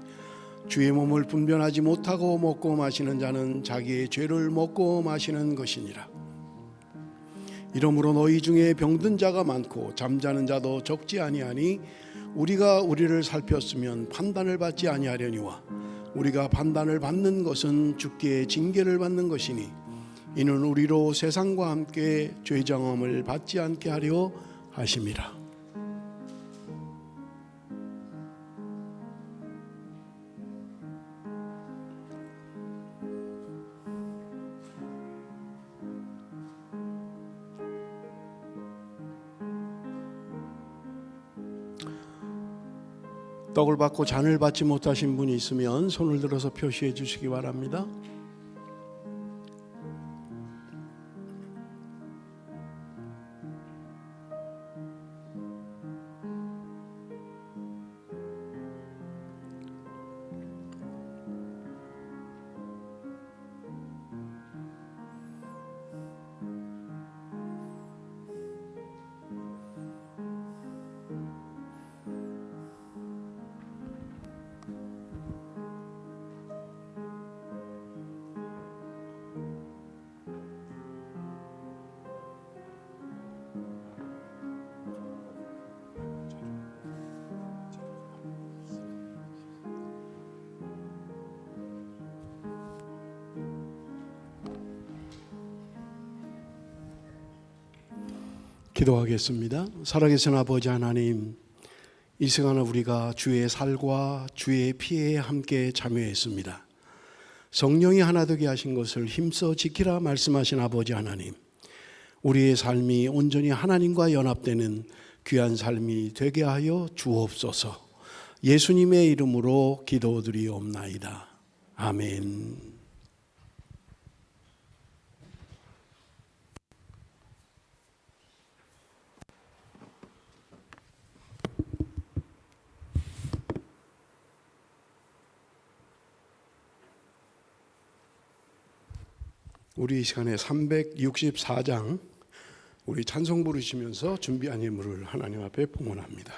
S1: 주의 몸을 분별하지 못하고 먹고 마시는 자는 자기의 죄를 먹고 마시는 것이니라. 이러므로 너희 중에 병든 자가 많고 잠자는 자도 적지 아니하니 우리가 우리를 살폈으면 판단을 받지 아니하려니와 우리가 판단을 받는 것은 주께 징계를 받는 것이니 이는 우리로 세상과 함께 죄정함을 받지 않게 하려 하심이라. 떡을 받고 잔을 받지 못하신 분이 있으면 손을 들어서 표시해 주시기 바랍니다. 기도하겠습니다. 살아계신 아버지 하나님, 이 시간 우리가 주의 살과 주의 피에 함께 참여했습니다. 성령이 하나 되게 하신 것을 힘써 지키라 말씀하신 아버지 하나님, 우리의 삶이 온전히 하나님과 연합되는 귀한 삶이 되게 하여 주옵소서. 예수님의 이름으로 기도드리옵나이다. 아멘. 우리 이 시간에 364장 우리 찬송 부르시면서 준비한 예물을 하나님 앞에 봉헌합니다.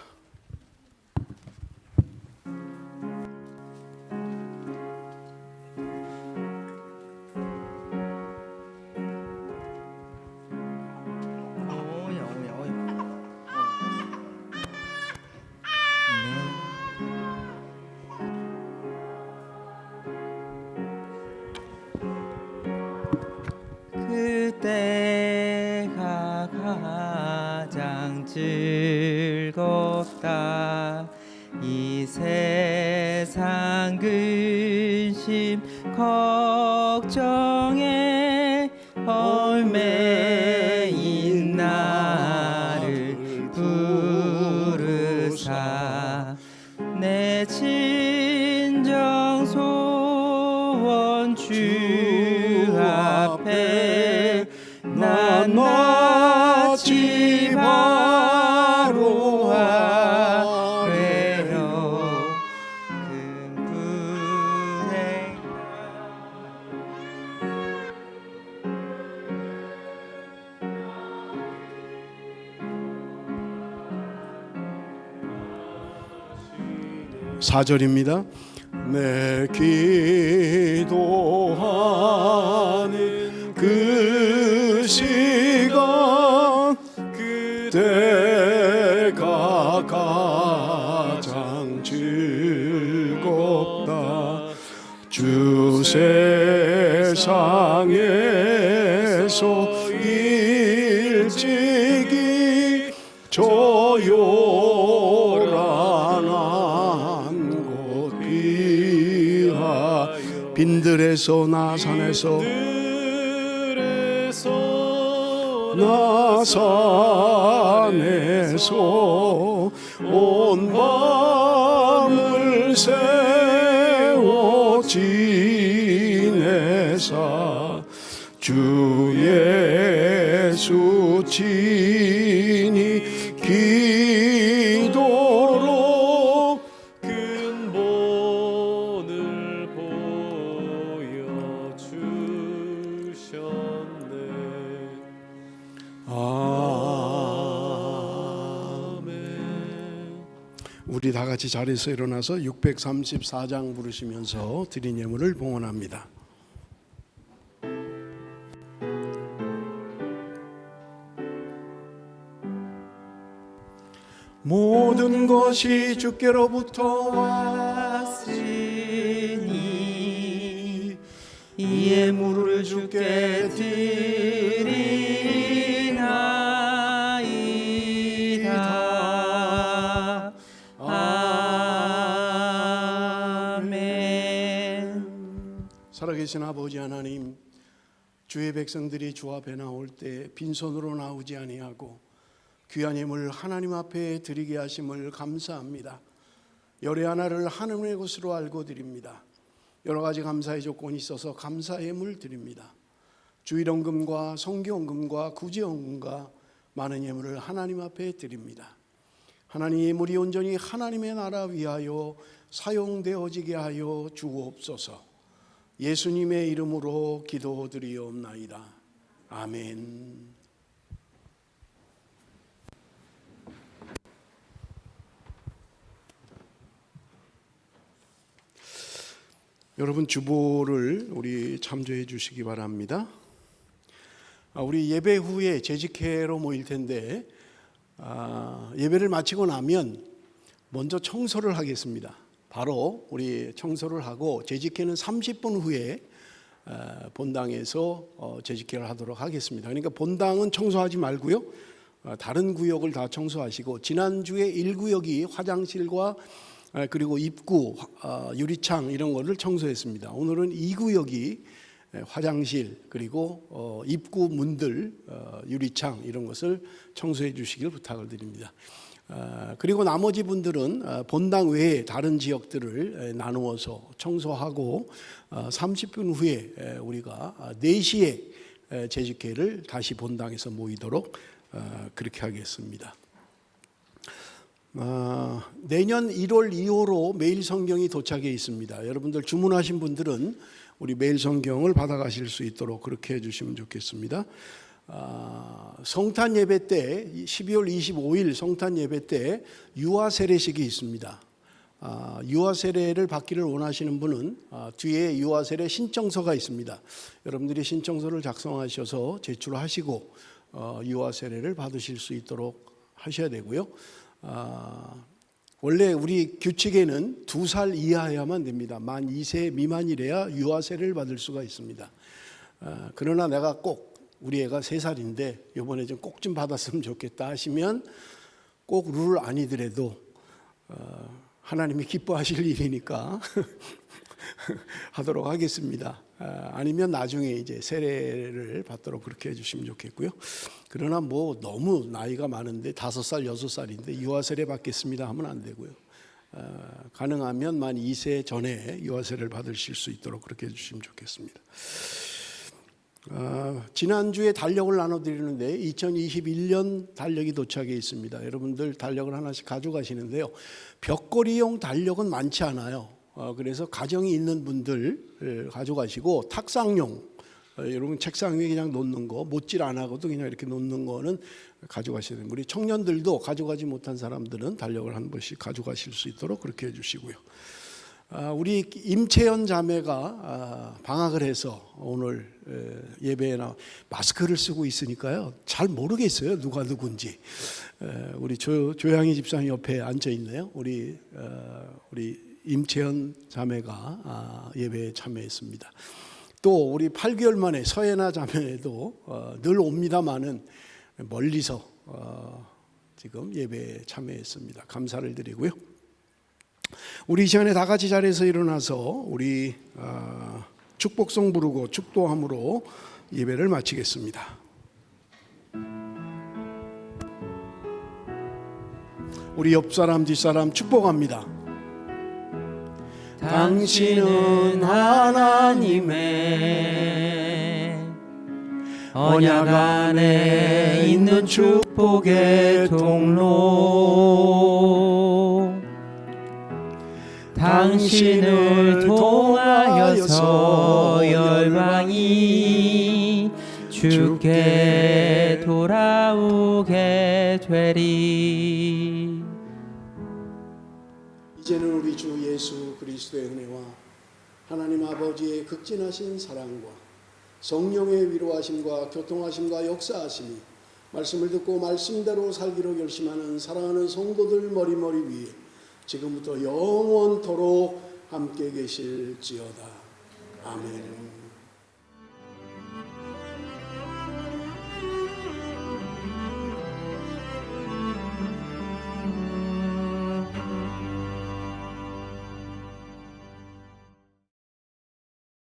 S2: 그때가 가장 즐겁다. 이 세상 근심 걱정에 얽매인 나를 부르사 내 친정 소원 주 앞에 난 마치 바로 하래요. 큰 분의
S1: 사절입니다. 내 기도하는 그 시간 그때가 가장 즐겁다. 주 세상에서 일찍이 조요란한 곳 귀하여 빈들에서 나산에서 온 밤을 새워 지내사 주 예수 친히 기도로
S5: 근본을 보여주셨네.
S1: 아멘. 우리 다 같이 자리에서 일어나서 634장 부르시면서 드린 예물을 봉헌합니다. 모든 것이 주께로부터 왔으니 이 예물을 주께 드리나이다. 아멘. 살아계신 아버지 하나님, 주의 백성들이 주 앞에 나올 때 빈손으로 나오지 아니하고 귀한 예물 하나님 앞에 드리게 하심을 감사합니다. 열의 하나를 하나님의 것으로 알고 드립니다. 여러 가지 감사의 조건이 있어서 감사 예물 드립니다. 주일헌금과 성교헌금과 구제헌금과 많은 예물을 하나님 앞에 드립니다. 하나님 예물이 온전히 하나님의 나라 위하여 사용되어지게 하여 주옵소서. 예수님의 이름으로 기도드리옵나이다. 아멘. 여러분 주보를 우리 참조해 주시기 바랍니다. 우리 예배 후에 재직회로 모일 텐데 예배를 마치고 나면 먼저 청소를 하겠습니다. 바로 우리 청소를 하고 재직회는 30분 후에 본당에서 재직회를 하도록 하겠습니다. 그러니까 본당은 청소하지 말고요. 다른 구역을 다 청소하시고 지난주에 1구역이 화장실과 그리고 입구, 유리창 이런 거를 청소했습니다. 오늘은 2구역이 화장실 그리고 입구 문들, 유리창 이런 것을 청소해 주시길 부탁을 드립니다. 그리고 나머지 분들은 본당 외에 다른 지역들을 나누어서 청소하고 30분 후에 우리가 4시에 재직회를 다시 본당에서 모이도록 그렇게 하겠습니다. 내년 1월 2호로 매일 성경이 도착해 있습니다. 여러분들 주문하신 분들은 우리 매일 성경을 받아가실 수 있도록 그렇게 해주시면 좋겠습니다. 성탄 예배 때 12월 25일 성탄 예배 때 유아 세례식이 있습니다. 유아 세례를 받기를 원하시는 분은 뒤에 유아 세례 신청서가 있습니다. 여러분들이 신청서를 작성하셔서 제출하시고 유아 세례를 받으실 수 있도록 하셔야 되고요. 원래 우리 규칙에는 2살 이하여야만 됩니다. 만 2세 미만이래야 유아 세례를 받을 수가 있습니다. 그러나 내가 꼭 우리 애가 3살인데 이번에 좀 꼭 좀 받았으면 좋겠다 하시면 꼭 룰 아니더라도 하나님이 기뻐하실 일이니까 하도록 하겠습니다. 아니면 나중에 이제 세례를 받도록 그렇게 해주시면 좋겠고요. 그러나 뭐 너무 나이가 많은데 5살, 6살인데 유아 세례 받겠습니다 하면 안 되고요. 가능하면 만 2세 전에 유아 세례를 받으실 수 있도록 그렇게 해주시면 좋겠습니다. 지난주에 달력을 나눠드리는데 2021년 달력이 도착해 있습니다. 여러분들 달력을 하나씩 가져가시는데요. 벽걸이용 달력은 많지 않아요. 그래서 가정이 있는 분들 가져가시고 탁상용, 여러분 책상 위에 그냥 놓는 거 못질 안 하고도 그냥 이렇게 놓는 거는 가져가셔야 됩니다. 우리 청년들도 가져가지 못한 사람들은 달력을 한 번씩 가져가실 수 있도록 그렇게 해주시고요. 우리 임채연 자매가 방학을 해서 오늘 예배에 마스크를 쓰고 있으니까요 잘 모르겠어요 누가 누군지. 우리 조양희 집사님 옆에 앉아 있네요. 우리 임채연 자매가 예배에 참여했습니다. 또 우리 8개월 만에 서예나 자매도 늘 옵니다마는 멀리서 지금 예배에 참여했습니다. 감사를 드리고요. 우리 이 시간에 다 같이 자리에서 일어나서 우리 축복성 부르고 축도함으로 예배를 마치겠습니다. 우리 옆사람 뒷사람 축복합니다.
S2: 당신은 하나님의 언약 안에 있는 축복의 통로, 당신을 통하여서 열방이 주께 돌아오게 되리.
S1: 이제는 우리 주 예수 그리스도의 은혜와 하나님 아버지의 극진하신 사랑과 성령의 위로하심과 교통하심과 역사하심이 말씀을 듣고 말씀대로 살기로 결심하는 사랑하는 성도들 머리머리 위에 지금부터 영원토록 함께 계실지어다. 아멘.